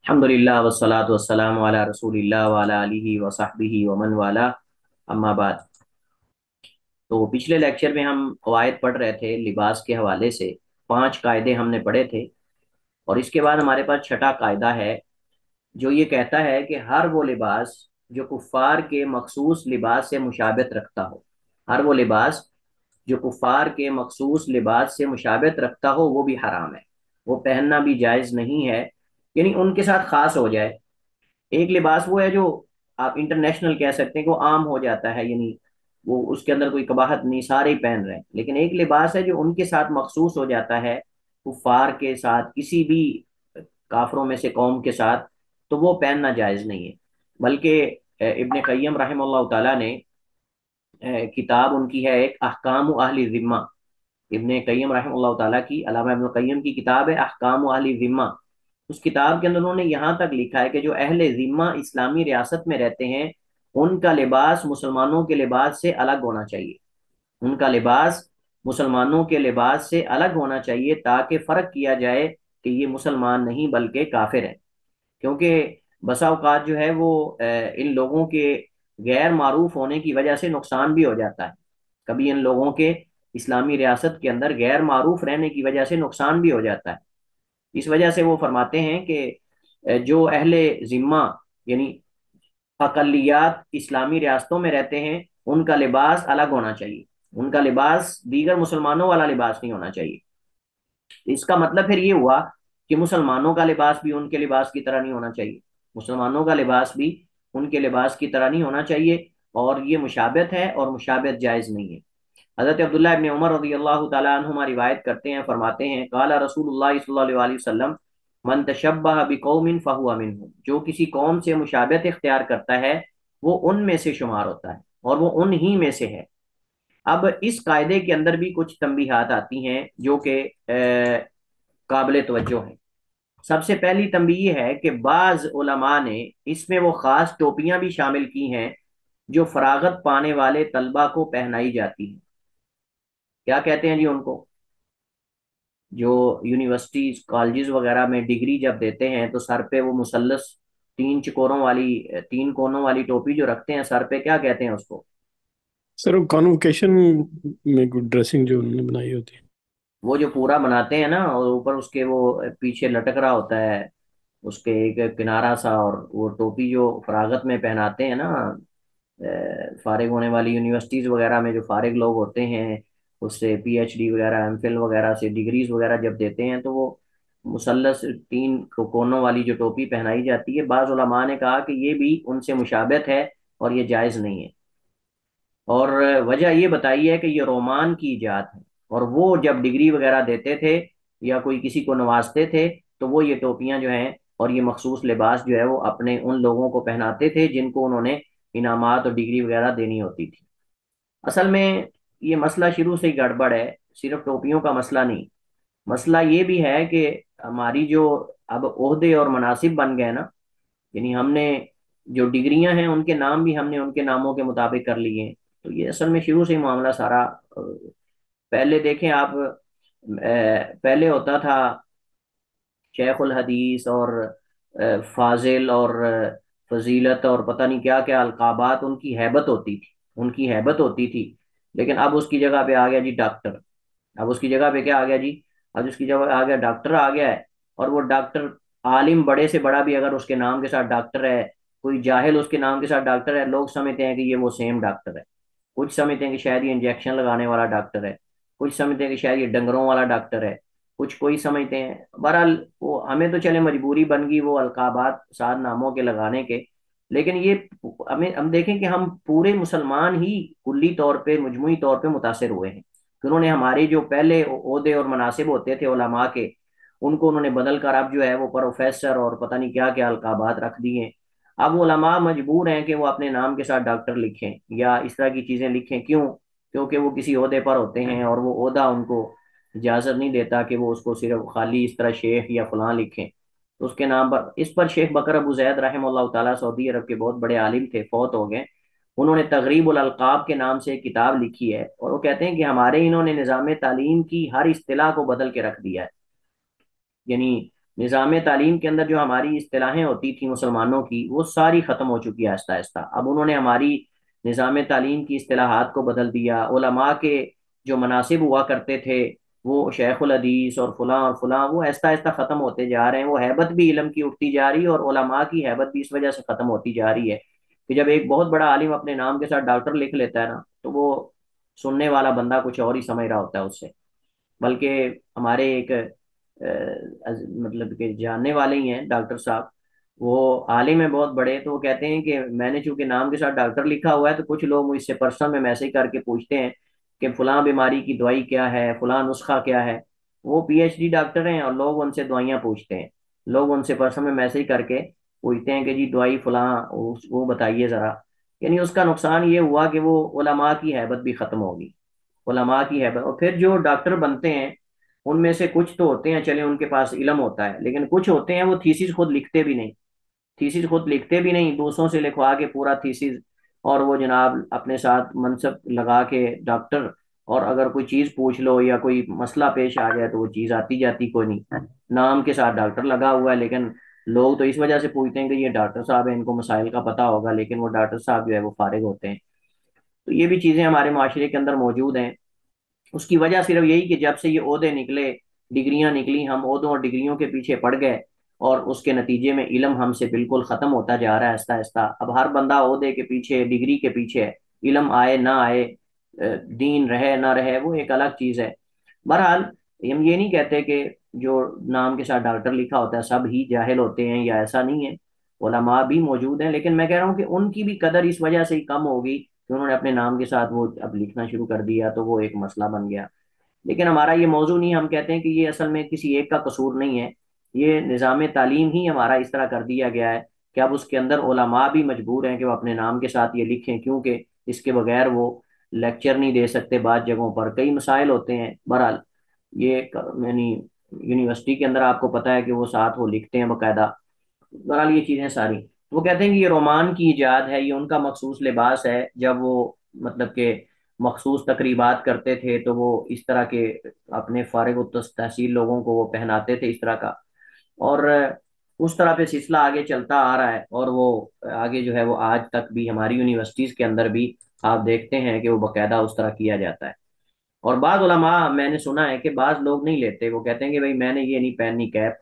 الحمدللہ والصلاۃ والسلام علی رسول اللہ وعلی آلہ وصحبہ ومن والا، اما بعد۔ تو پچھلے لیکچر میں ہم قواعد پڑھ رہے تھے لباس کے حوالے سے، 5 قاعدے ہم نے پڑھے تھے، اور اس کے بعد ہمارے پاس چھٹا قاعدہ ہے جو یہ کہتا ہے کہ ہر وہ لباس جو کفار کے مخصوص لباس سے مشابہت رکھتا ہو، ہر وہ لباس جو کفار کے مخصوص لباس سے مشابہت رکھتا ہو وہ بھی حرام ہے، وہ پہننا بھی جائز نہیں ہے، یعنی ان کے ساتھ خاص ہو جائے۔ ایک لباس وہ ہے جو آپ انٹرنیشنل کہہ سکتے ہیں کہ وہ عام ہو جاتا ہے، یعنی وہ اس کے اندر کوئی قباحت نہیں، سارے ہی پہن رہے ہیں، لیکن ایک لباس ہے جو ان کے ساتھ مخصوص ہو جاتا ہے، کفار کے ساتھ، کسی بھی کافروں میں سے قوم کے ساتھ، تو وہ پہننا جائز نہیں ہے۔ بلکہ ابن قیم رحمہ اللہ تعالیٰ نے کتاب ان کی ہے ایک احکام اہل ذمہ، ابن قیم رحمہ اللہ تعالیٰ کی، علامہ ابن قیم کی کتاب ہے احکام اہل ذمہ۔ اس کتاب کے اندر انہوں نے یہاں تک لکھا ہے کہ جو اہل ذمہ اسلامی ریاست میں رہتے ہیں ان کا لباس مسلمانوں کے لباس سے الگ ہونا چاہیے، ان کا لباس مسلمانوں کے لباس سے الگ ہونا چاہیے، تاکہ فرق کیا جائے کہ یہ مسلمان نہیں بلکہ کافر ہیں۔ کیونکہ بسا اوقات جو ہے وہ ان لوگوں کے غیر معروف ہونے کی وجہ سے نقصان بھی ہو جاتا ہے، کبھی ان لوگوں کے اسلامی ریاست کے اندر غیر معروف رہنے کی وجہ سے نقصان بھی ہو جاتا ہے۔ اس وجہ سے وہ فرماتے ہیں کہ جو اہل ذمہ، یعنی اقلیات اسلامی ریاستوں میں رہتے ہیں، ان کا لباس الگ ہونا چاہیے، ان کا لباس دیگر مسلمانوں والا لباس نہیں ہونا چاہیے۔ اس کا مطلب پھر یہ ہوا کہ مسلمانوں کا لباس بھی ان کے لباس کی طرح نہیں ہونا چاہیے، مسلمانوں کا لباس بھی ان کے لباس کی طرح نہیں ہونا چاہیے، اور یہ مشابہت ہے، اور مشابہت جائز نہیں ہے۔ حضرت عبداللہ ابن عمر رضی اللہ تعالیٰ عنہما روایت کرتے ہیں، فرماتے ہیں قال رسول اللہ صلی اللہ علیہ وسلم من تشبہ بقوم فہو منہم، جو کسی قوم سے مشابہت اختیار کرتا ہے وہ ان میں سے شمار ہوتا ہے، اور وہ ان ہی میں سے ہے۔ اب اس قاعدے کے اندر بھی کچھ تنبیہات آتی ہیں جو کہ قابل توجہ ہیں۔ سب سے پہلی تنبیہ یہ ہے کہ بعض علماء نے اس میں وہ خاص ٹوپیاں بھی شامل کی ہیں جو فراغت پانے والے طلبہ کو پہنائی جاتی ہیں۔ کیا کہتے ہیں جی ان کو؟ جو یونیورسٹیز کالجز وغیرہ میں ڈگری جب دیتے ہیں تو سر پہ وہ مثلث 3 چکوروں والی، 3 کونوں والی ٹوپی جو رکھتے ہیں سر پہ، کیا کہتے ہیں اس کو؟ سر وہ کانوکیشن میں ڈریسنگ جو انہوں نے بنائی ہوتی ہے. وہ جو پورا بناتے ہیں نا، اور اوپر اس کے وہ پیچھے لٹک رہا ہوتا ہے اس کے ایک کنارہ سا، اور وہ ٹوپی جو فراغت میں پہناتے ہیں نا، فارغ ہونے والی یونیورسٹیز وغیرہ میں جو فارغ لوگ ہوتے ہیں، اس سے پی ایچ ڈی وغیرہ، ایم فل وغیرہ سے ڈگریز وغیرہ جب دیتے ہیں تو وہ مثلث 3 کونوں والی جو ٹوپی پہنائی جاتی ہے، بعض علماء نے کہا کہ یہ بھی ان سے مشابہت ہے اور یہ جائز نہیں ہے، اور وجہ یہ بتائی ہے کہ یہ رومان کی ایجاد ہے، اور وہ جب ڈگری وغیرہ دیتے تھے یا کوئی کسی کو نوازتے تھے تو وہ یہ ٹوپیاں جو ہیں اور یہ مخصوص لباس جو ہے وہ اپنے ان لوگوں کو پہناتے تھے جن کو انہوں نے انعامات اور ڈگری وغیرہ دینی ہوتی تھی۔ اصل میں یہ مسئلہ شروع سے ہی گڑبڑ ہے، صرف ٹوپیوں کا مسئلہ نہیں، مسئلہ یہ بھی ہے کہ ہماری جو اب عہدے اور مناصب بن گئے نا، یعنی ہم نے جو ڈگریاں ہیں ان کے نام بھی ہم نے ان کے ناموں کے مطابق کر لیے ہیں، تو یہ اصل میں شروع سے ہی معاملہ سارا پہلے دیکھیں آپ، پہلے ہوتا تھا شیخ الحدیث اور فاضل اور فضیلت اور پتہ نہیں کیا کیا القابات، ان کی ہیبت ہوتی تھی، ان کی ہیبت ہوتی تھی، لیکن اب اس کی جگہ پہ آ گیا جی ڈاکٹر، اب اس کی جگہ پہ کیا آ گیا جی؟ اب اس کی جگہ آ گیا ڈاکٹر آ گیا ہے، اور وہ ڈاکٹر عالم بڑے سے بڑا بھی اگر اس کے نام کے ساتھ ڈاکٹر ہے، کوئی جاہل اس کے نام کے ساتھ ڈاکٹر ہے، لوگ سمجھتے ہیں کہ یہ وہ سیم ڈاکٹر ہے، کچھ سمجھتے ہیں کہ شاید یہ انجیکشن لگانے والا ڈاکٹر ہے، کچھ سمجھتے ہیں کہ شاید یہ ڈنگروں والا ڈاکٹر ہے، کچھ کوئی سمجھتے ہیں، بہرحال وہ ہمیں تو چلے مجبوری بن گئی وہ القابات سات ناموں کے لگانے کے، لیکن یہ ہم دیکھیں کہ ہم پورے مسلمان ہی کلی طور پہ، مجموعی طور پہ متاثر ہوئے ہیں کہ انہوں نے ہمارے جو پہلے عہدے اور مناصب ہوتے تھے علماء کے، ان کو انہوں نے بدل کر اب جو ہے وہ پروفیسر اور پتہ نہیں کیا کیا القابات رکھ دیے۔ اب علماء مجبور ہیں کہ وہ اپنے نام کے ساتھ ڈاکٹر لکھیں یا اس طرح کی چیزیں لکھیں، کیوں؟ کیونکہ وہ کسی عہدے پر ہوتے ہیں اور وہ عہدہ ان کو اجازت نہیں دیتا کہ وہ اس کو صرف خالی اس طرح شیخ یا فلاں لکھیں، تو اس کے نام پر، اس پر شیخ بکر ابو زید رحمہ اللہ تعالیٰ سعودی عرب کے بہت بڑے عالم تھے، فوت ہو گئے، انہوں نے تغریب الالقاب کے نام سے ایک کتاب لکھی ہے، اور وہ کہتے ہیں کہ ہمارے انہوں نے نظام تعلیم کی ہر اصطلاح کو بدل کے رکھ دیا ہے، یعنی نظام تعلیم کے اندر جو ہماری اصطلاحیں ہوتی تھیں مسلمانوں کی، وہ ساری ختم ہو چکی ہے آہستہ آہستہ. اب انہوں نے ہماری نظام تعلیم کی اصطلاحات کو بدل دیا. علماء کے جو مناصب ہوا کرتے تھے، وہ شیخ الحدیث اور فلاں وہ آہستہ آہستہ ختم ہوتے جا رہے ہیں. وہ ہیبت بھی علم کی اٹھتی جا رہی ہے، اور علماء کی ہیبت بھی اس وجہ سے ختم ہوتی جا رہی ہے کہ جب ایک بہت بڑا عالم اپنے نام کے ساتھ ڈاکٹر لکھ لیتا ہے نا، تو وہ سننے والا بندہ کچھ اور ہی سمجھ رہا ہوتا ہے اس سے. بلکہ ہمارے ایک مطلب کہ جاننے والے ہی ہیں ڈاکٹر صاحب، وہ عالم ہیں بہت بڑے، تو وہ کہتے ہیں کہ میں نے چونکہ نام کے ساتھ ڈاکٹر لکھا ہوا ہے، تو کچھ لوگ مجھ سے پرسنل میں میسج کر کے پوچھتے ہیں کہ فلاں بیماری کی دوائی کیا ہے، فلاں نسخہ کیا ہے. وہ پی ایچ ڈی ڈاکٹر ہیں اور لوگ ان سے دوائیاں پوچھتے ہیں. لوگ ان سے پرسنل میں میسج کر کے پوچھتے ہیں کہ جی دوائی فلاں وہ بتائیے ذرا. یعنی اس کا نقصان یہ ہوا کہ وہ علماء کی ہیبت بھی ختم ہوگی. علماء کی ہے. اور پھر جو ڈاکٹر بنتے ہیں ان میں سے کچھ تو ہوتے ہیں چلے ان کے پاس علم ہوتا ہے، لیکن کچھ ہوتے ہیں وہ تھیسس خود لکھتے بھی نہیں. تھیسس خود لکھتے بھی نہیں، دوسروں سے لکھوا کے پورا تھیسس، اور وہ جناب اپنے ساتھ منصب لگا کے ڈاکٹر. اور اگر کوئی چیز پوچھ لو یا کوئی مسئلہ پیش آ جائے تو وہ چیز آتی جاتی کوئی نہیں. نام کے ساتھ ڈاکٹر لگا ہوا ہے، لیکن لوگ تو اس وجہ سے پوچھتے ہیں کہ یہ ڈاکٹر صاحب ہیں، ان کو مسائل کا پتہ ہوگا، لیکن وہ ڈاکٹر صاحب جو ہے وہ فارغ ہوتے ہیں. تو یہ بھی چیزیں ہمارے معاشرے کے اندر موجود ہیں. اس کی وجہ صرف یہی کہ جب سے یہ عہدے نکلے، ڈگریاں نکلی، ہم عہدوں اور ڈگریوں کے پیچھے پڑ گئے، اور اس کے نتیجے میں علم ہم سے بالکل ختم ہوتا جا رہا ہے آہستہ آہستہ. اب ہر بندہ عہدے کے پیچھے، ڈگری کے پیچھے ہے. علم آئے نہ آئے، دین رہے نہ رہے، وہ ایک الگ چیز ہے. بہرحال ہم یہ نہیں کہتے کہ جو نام کے ساتھ ڈاکٹر لکھا ہوتا ہے سب ہی جاہل ہوتے ہیں، یا ایسا نہیں ہے. علماء بھی موجود ہیں، لیکن میں کہہ رہا ہوں کہ ان کی بھی قدر اس وجہ سے ہی کم ہوگی کہ انہوں نے اپنے نام کے ساتھ وہ اب لکھنا شروع کر دیا، تو وہ ایک مسئلہ بن گیا. لیکن ہمارا یہ موضوع نہیں. ہم کہتے ہیں کہ یہ اصل میں کسی ایک کا قصور نہیں ہے، یہ نظام تعلیم ہی ہمارا اس طرح کر دیا گیا ہے کہ اب اس کے اندر علماء بھی مجبور ہیں کہ وہ اپنے نام کے ساتھ یہ لکھیں، کیونکہ اس کے بغیر وہ لیکچر نہیں دے سکتے. بعض جگہوں پر کئی مسائل ہوتے ہیں. بہرحال یہ یعنی یونیورسٹی کے اندر آپ کو پتا ہے کہ وہ ساتھ وہ لکھتے ہیں باقاعدہ. بہرحال یہ چیزیں ساری، وہ کہتے ہیں کہ یہ رومان کی ایجاد ہے، یہ ان کا مخصوص لباس ہے. جب وہ مطلب کہ مخصوص تقریبات کرتے تھے تو وہ اس طرح کے اپنے فارغ التحصیل لوگوں کو وہ پہناتے تھے اس طرح کا. اور اس طرح پہ سلسلہ آگے چلتا آ رہا ہے، اور وہ آگے جو ہے وہ آج تک بھی ہماری یونیورسٹیز کے اندر بھی آپ دیکھتے ہیں کہ وہ باقاعدہ اس طرح کیا جاتا ہے. اور بعض علماء میں نے سنا ہے کہ بعض لوگ نہیں لیتے، وہ کہتے ہیں کہ بھائی میں نے یہ نہیں پہننی کیپ،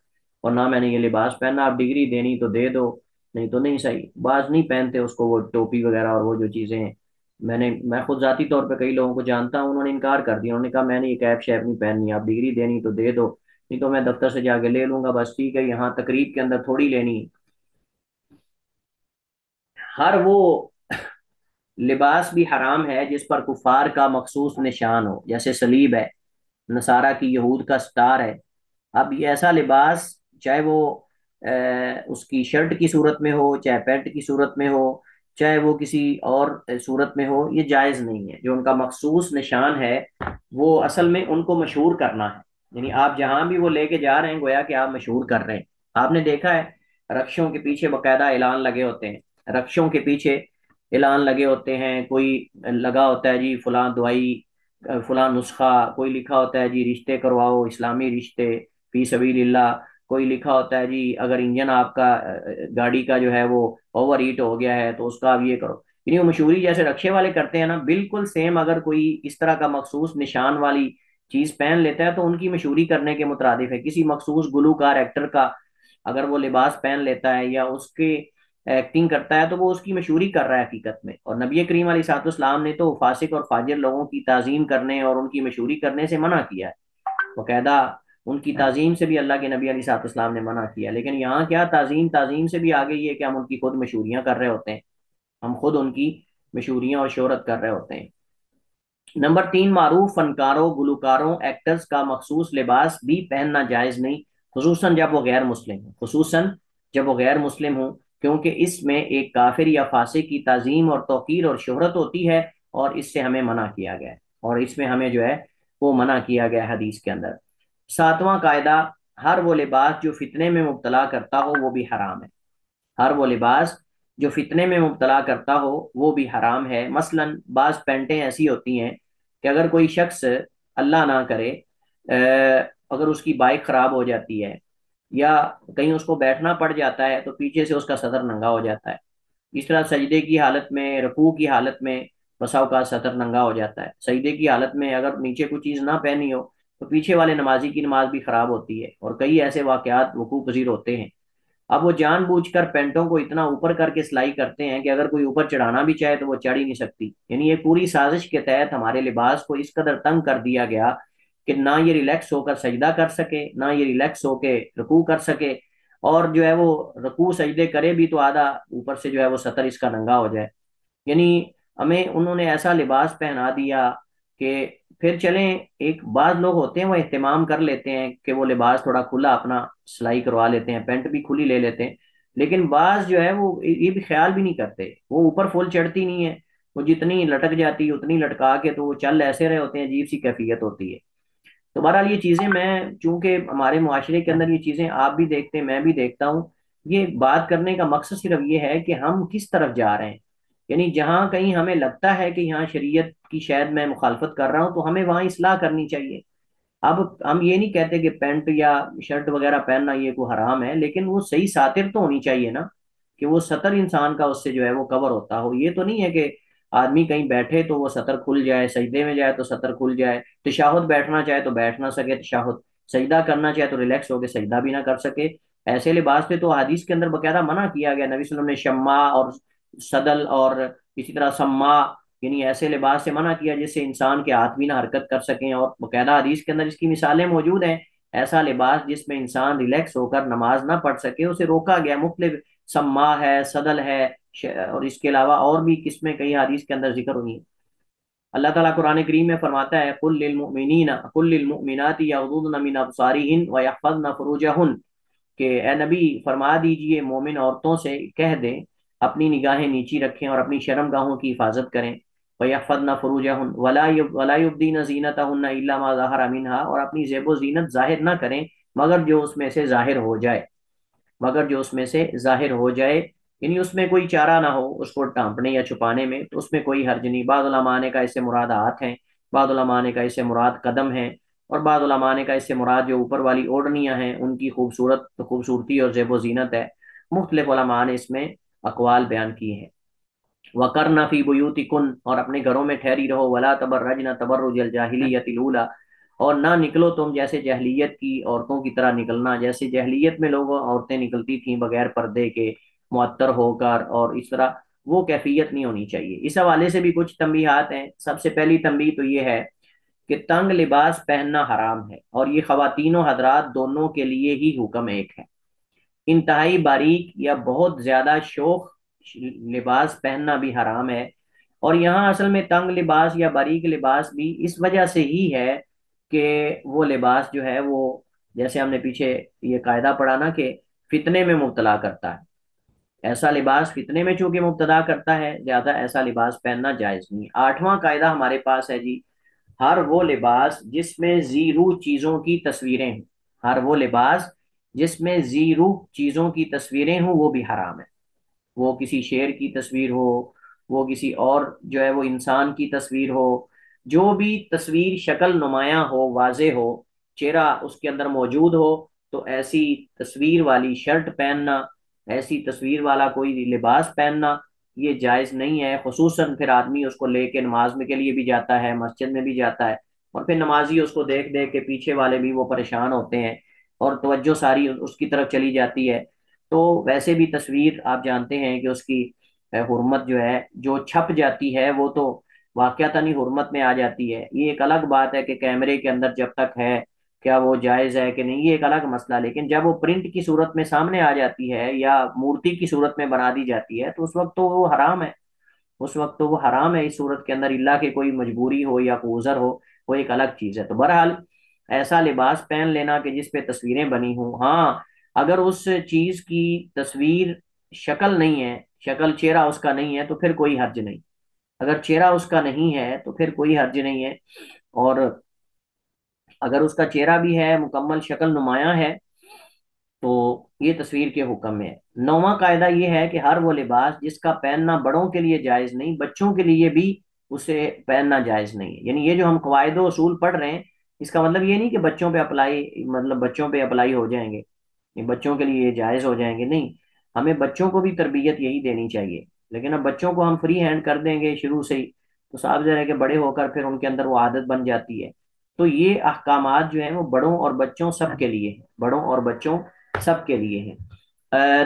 اور نہ میں نے یہ لباس پہننا، آپ ڈگری دینی تو دے دو، نہیں تو نہیں. صحیح، بعض نہیں پہنتے اس کو، وہ ٹوپی وغیرہ اور وہ جو چیزیں ہیں. میں خود ذاتی طور پہ کئی لوگوں کو جانتا ہوں، انہوں نے انکار کر دیا. انہوں نے کہا میں نے یہ کیپ شیپ نہیں پہننی، آپ ڈگری دینی تو دے دو، نہیں تو میں دفتر سے جا کے لے لوں گا، بس ٹھیک ہے. یہاں تقریب کے اندر تھوڑی لینی. ہر وہ لباس بھی حرام ہے جس پر کفار کا مخصوص نشان ہو، جیسے صلیب ہے، نصارہ کی، یہود کا ستار ہے. اب یہ ایسا لباس، چاہے وہ اس کی شرٹ کی صورت میں ہو، چاہے پینٹ کی صورت میں ہو، چاہے وہ کسی اور صورت میں ہو، یہ جائز نہیں ہے. جو ان کا مخصوص نشان ہے وہ اصل میں ان کو مشہور کرنا ہے. یعنی آپ جہاں بھی وہ لے کے جا رہے ہیں گویا کہ آپ مشہور کر رہے ہیں. آپ نے دیکھا ہے رکشوں کے پیچھے باقاعدہ اعلان لگے ہوتے ہیں، رکشوں کے پیچھے اعلان لگے ہوتے ہیں. کوئی لگا ہوتا ہے جی فلاں دوائی، فلاں نسخہ، کوئی لکھا ہوتا ہے جی رشتے کرواؤ، اسلامی رشتے فی سبیل اللہ. کوئی لکھا ہوتا ہے جی اگر انجن آپ کا گاڑی کا جو ہے وہ اوور ہیٹ ہو گیا ہے تو اس کا آپ یہ کرو. یعنی وہ مشہوری جیسے رکشے والے کرتے ہیں نا، بالکل سیم اگر کوئی اس طرح کا مخصوص نشان والی چیز پہن لیتا ہے تو ان کی مشہوری کرنے کے مترادف ہے. کسی مخصوص گلوکار ایکٹر کا اگر وہ لباس پہن لیتا ہے یا اس کے ایکٹنگ کرتا ہے تو وہ اس کی مشہوری کر رہا ہے حقیقت میں. اور نبی کریم علیہ الصلوۃ والسلام نے تو فاسق اور فاجر لوگوں کی تعظیم کرنے اور ان کی مشہوری کرنے سے منع کیا ہے باقاعدہ. ان کی تعظیم سے بھی اللہ کے نبی علیہ الصلوۃ والسلام نے منع کیا. لیکن یہاں کیا تعظیم سے بھی آگے یہ کہ ہم ان کی خود مشہوریاں کر رہے ہوتے ہیں، ہم خود ان کی مشہوریاں اور شہرت کر رہے ہوتے ہیں. نمبر 3، معروف فنکاروں، گلوکاروں، ایکٹرز کا مخصوص لباس بھی پہننا جائز نہیں، خصوصاً جب وہ غیر مسلم ہوں. خصوصاً جب وہ غیر مسلم ہوں، کیونکہ اس میں ایک کافر یا فاسق کی تعظیم اور توقیر اور شہرت ہوتی ہے، اور اس سے ہمیں منع کیا گیا ہے، اور اس میں ہمیں جو ہے وہ منع کیا گیا حدیث کے اندر. 7واں قاعدہ، ہر وہ لباس جو فتنے میں مبتلا کرتا ہو وہ بھی حرام ہے. ہر وہ لباس جو فتنے میں مبتلا کرتا ہو وہ بھی حرام ہے. مثلا بعض پینٹیں ایسی ہوتی ہیں کہ اگر کوئی شخص اللہ نہ کرے اگر اس کی بائک خراب ہو جاتی ہے یا کہیں اس کو بیٹھنا پڑ جاتا ہے تو پیچھے سے اس کا صدر ننگا ہو جاتا ہے. اس طرح سجدے کی حالت میں، رکوع کی حالت میں بسا اوقات صدر ننگا ہو جاتا ہے. سجدے کی حالت میں اگر نیچے کوئی چیز نہ پہنی ہو تو پیچھے والے نمازی کی نماز بھی خراب ہوتی ہے، اور کئی ایسے واقعات وقوع پذیر ہوتے ہیں. اب وہ جان بوجھ کر پینٹوں کو اتنا اوپر کر کے سلائی کرتے ہیں کہ اگر کوئی اوپر چڑھانا بھی چاہے تو وہ چڑھ ہی نہیں سکتی. یعنی یہ پوری سازش کے تحت ہمارے لباس کو اس قدر تنگ کر دیا گیا کہ نہ یہ ریلیکس ہو کر سجدہ کر سکے، نہ یہ ریلیکس ہو کے رکوع کر سکے، اور جو ہے وہ رکوع سجدے کرے بھی تو آدھا اوپر سے جو ہے وہ سطر اس کا ننگا ہو جائے. یعنی ہمیں انہوں نے ایسا لباس پہنا دیا کہ پھر چلیں، ایک بعض لوگ ہوتے ہیں وہ اہتمام کر لیتے ہیں کہ وہ لباس تھوڑا کھلا اپنا سلائی کروا لیتے ہیں، پینٹ بھی کھلی لے لیتے ہیں. لیکن بعض جو ہے وہ یہ بھی خیال بھی نہیں کرتے، وہ اوپر فل چڑھتی نہیں ہے، وہ جتنی لٹک جاتی اتنی لٹکا کے تو وہ چل ایسے رہے ہوتے ہیں، عجیب سی کیفیت ہوتی ہے. تو بہرحال یہ چیزیں، میں چونکہ ہمارے معاشرے کے اندر یہ چیزیں آپ بھی دیکھتے ہیں، میں بھی دیکھتا ہوں، یہ بات کرنے کا مقصد صرف یہ ہے کہ ہم کس طرف جا رہے ہیں. یعنی جہاں کہیں ہمیں لگتا ہے کہ یہاں شریعت کی شاید میں مخالفت کر رہا ہوں تو ہمیں وہاں اصلاح کرنی چاہیے. اب ہم یہ نہیں کہتے کہ پینٹ یا شرٹ وغیرہ پہننا یہ کوئی حرام ہے، لیکن وہ صحیح ساتر تو ہونی چاہیے نا، کہ وہ سطر انسان کا اس سے جو ہے وہ کور ہوتا ہو. یہ تو نہیں ہے کہ آدمی کہیں بیٹھے تو وہ سطر کھل جائے، سجدے میں جائے تو سطر کھل جائے، تشہد بیٹھنا چاہے تو بیٹھ نہ سکے تشہد، سجدہ کرنا چاہے تو ریلیکس ہو کے سجدہ بھی نہ کر سکے. ایسے لباس پہ تو حدیث کے اندر باقاعدہ منع کیا گیا. نبی صلی اللہ علیہ وسلم نے شما اور صدل اور اسی طرح سما، یعنی ایسے لباس سے منع کیا جس سے انسان کے ہاتھ بھی نہ حرکت کر سکیں، اور باقاعدہ حدیث کے اندر اس کی مثالیں موجود ہیں. ایسا لباس جس میں انسان ریلیکس ہو کر نماز نہ پڑھ سکے اسے روکا گیا. مختلف سما ہے، صدل ہے، اور اس کے علاوہ اور بھی قسمیں کئی حدیث کے اندر ذکر ہوئی ہیں. اللہ تعالیٰ قرآن کریم میں فرماتا ہے قل للمؤمنین قل للمؤمنات یغضضن من ابصارہن ویحفظن فروجہن، کہ اے نبی فرما دیجئے مومن عورتوں سے کہہ دیں اپنی نگاہیں نیچی رکھیں اور اپنی شرم گاہوں کی حفاظت کریں. وَيَحْفَظْنَ فُرُوجَهُنَّ وَلَا يُبْدِينَ زِينَتَهُنَّ إِلَّا مَا ظَهَرَ مِنْهَا، اور اپنی زیب و زینت ظاہر نہ کریں مگر جو اس میں سے ظاہر ہو جائے، مگر جو اس میں سے ظاہر ہو جائے. یعنی اس میں کوئی چارہ نہ ہو اس کو ڈھانپنے یا چھپانے میں تو اس میں کوئی حرج نہیں. بعض علماء نے کا اس سے مراد ہاتھ ہیں، بعض علماء نے کا اس سے مراد قدم ہیں، اور بعض علماء نے کا اس سے مراد جو اوپر والی اوڑھنیاں ہیں ان کی خوبصورتی اور زیب و زینت ہے. مختلف علماء نے اس میں اقوال بیان کی ہیں. وَقَرْنَ فِي بُيُوتِكُنَّ، اور اپنے گھروں میں ٹھہری رہو. وَلَا تَبَرَّجْنَ تَبَرُّجَ الْجَاهِلِيَّةِ الْأُولَىٰ، اور نہ نکلو تم جیسے جہلیت کی عورتوں کی طرح نکلنا، جیسے جہلیت میں لوگ عورتیں نکلتی تھیں بغیر پردے کے، معطر ہو کر، اور اس طرح وہ کیفیت نہیں ہونی چاہیے. اس حوالے سے بھی کچھ تنبیہات ہیں. سب سے پہلی تنبیہ تو یہ ہے کہ تنگ لباس پہننا حرام ہے، اور یہ خواتین و حضرات دونوں کے لیے ہی حکم ایک ہے. انتہائی باریک یا بہت زیادہ شوخ لباس پہننا بھی حرام ہے. اور یہاں اصل میں تنگ لباس یا باریک لباس بھی اس وجہ سے ہی ہے کہ وہ لباس جو ہے وہ، جیسے ہم نے پیچھے یہ قاعدہ پڑھا نا کہ فتنے میں مبتلا کرتا ہے. ایسا لباس فتنے میں چونکہ مبتلا کرتا ہے زیادہ ایسا لباس پہننا جائز نہیں. آٹھواں قاعدہ ہمارے پاس ہے جی، ہر وہ لباس جس میں زیرو چیزوں کی تصویریں ہوں، ہر وہ لباس جس میں زیرو چیزوں کی تصویریں ہوں وہ بھی حرام ہے. وہ کسی شیر کی تصویر ہو، وہ کسی اور جو ہے وہ انسان کی تصویر ہو، جو بھی تصویر شکل نمایاں ہو، واضح ہو، چہرہ اس کے اندر موجود ہو، تو ایسی تصویر والی شرٹ پہننا، ایسی تصویر والا کوئی لباس پہننا یہ جائز نہیں ہے. خصوصاً پھر آدمی اس کو لے کے نماز میں کے لیے بھی جاتا ہے، مسجد میں بھی جاتا ہے، اور پھر نمازی اس کو دیکھ دیکھ کے پیچھے والے بھی وہ پریشان ہوتے ہیں اور توجہ ساری اس کی طرف چلی جاتی ہے. تو ویسے بھی تصویر آپ جانتے ہیں کہ اس کی حرمت جو ہے جو چھپ جاتی ہے وہ تو واقعتاً ہی حرمت میں آ جاتی ہے. یہ ایک الگ بات ہے کہ کیمرے کے اندر جب تک ہے کیا وہ جائز ہے کہ نہیں، یہ ایک الگ مسئلہ. لیکن جب وہ پرنٹ کی صورت میں سامنے آ جاتی ہے یا مورتی کی صورت میں بنا دی جاتی ہے تو اس وقت تو وہ حرام ہے، اس وقت تو وہ حرام ہے اس صورت کے اندر، اللہ کے کوئی مجبوری ہو یا کوئی عذر ہو وہ ایک الگ چیز ہے. تو بہرحال ایسا لباس پہن لینا کہ جس پہ تصویریں بنی ہوں، ہاں اگر اس چیز کی تصویر شکل نہیں ہے، شکل چہرہ اس کا نہیں ہے تو پھر کوئی حرج نہیں. اگر چہرہ اس کا نہیں ہے تو پھر کوئی حرج نہیں ہے. اور اگر اس کا چہرہ بھی ہے، مکمل شکل نمایاں ہے، تو یہ تصویر کے حکم میں ہے. نواں قاعدہ یہ ہے کہ ہر وہ لباس جس کا پہننا بڑوں کے لیے جائز نہیں، بچوں کے لیے بھی اسے پہننا جائز نہیں ہے. یعنی یہ جو ہم قواعد و اصول پڑھ رہے ہیں اس کا مطلب یہ نہیں کہ بچوں پہ اپلائی، مطلب بچوں پہ اپلائی ہو جائیں گے. یہ بچوں کے لیے یہ جائز ہو جائیں گے، نہیں، ہمیں بچوں کو بھی تربیت یہی دینی چاہیے۔ لیکن اب بچوں کو ہم فری ہینڈ کر دیں گے شروع سے ہی، تو صاف ظاہر ہے کہ بڑے ہو کر پھر ان کے اندر وہ عادت بن جاتی ہے۔ تو یہ احکامات جو ہیں وہ بڑوں اور بچوں سب کے لیے ہیں، بڑوں اور بچوں سب کے لیے ہیں۔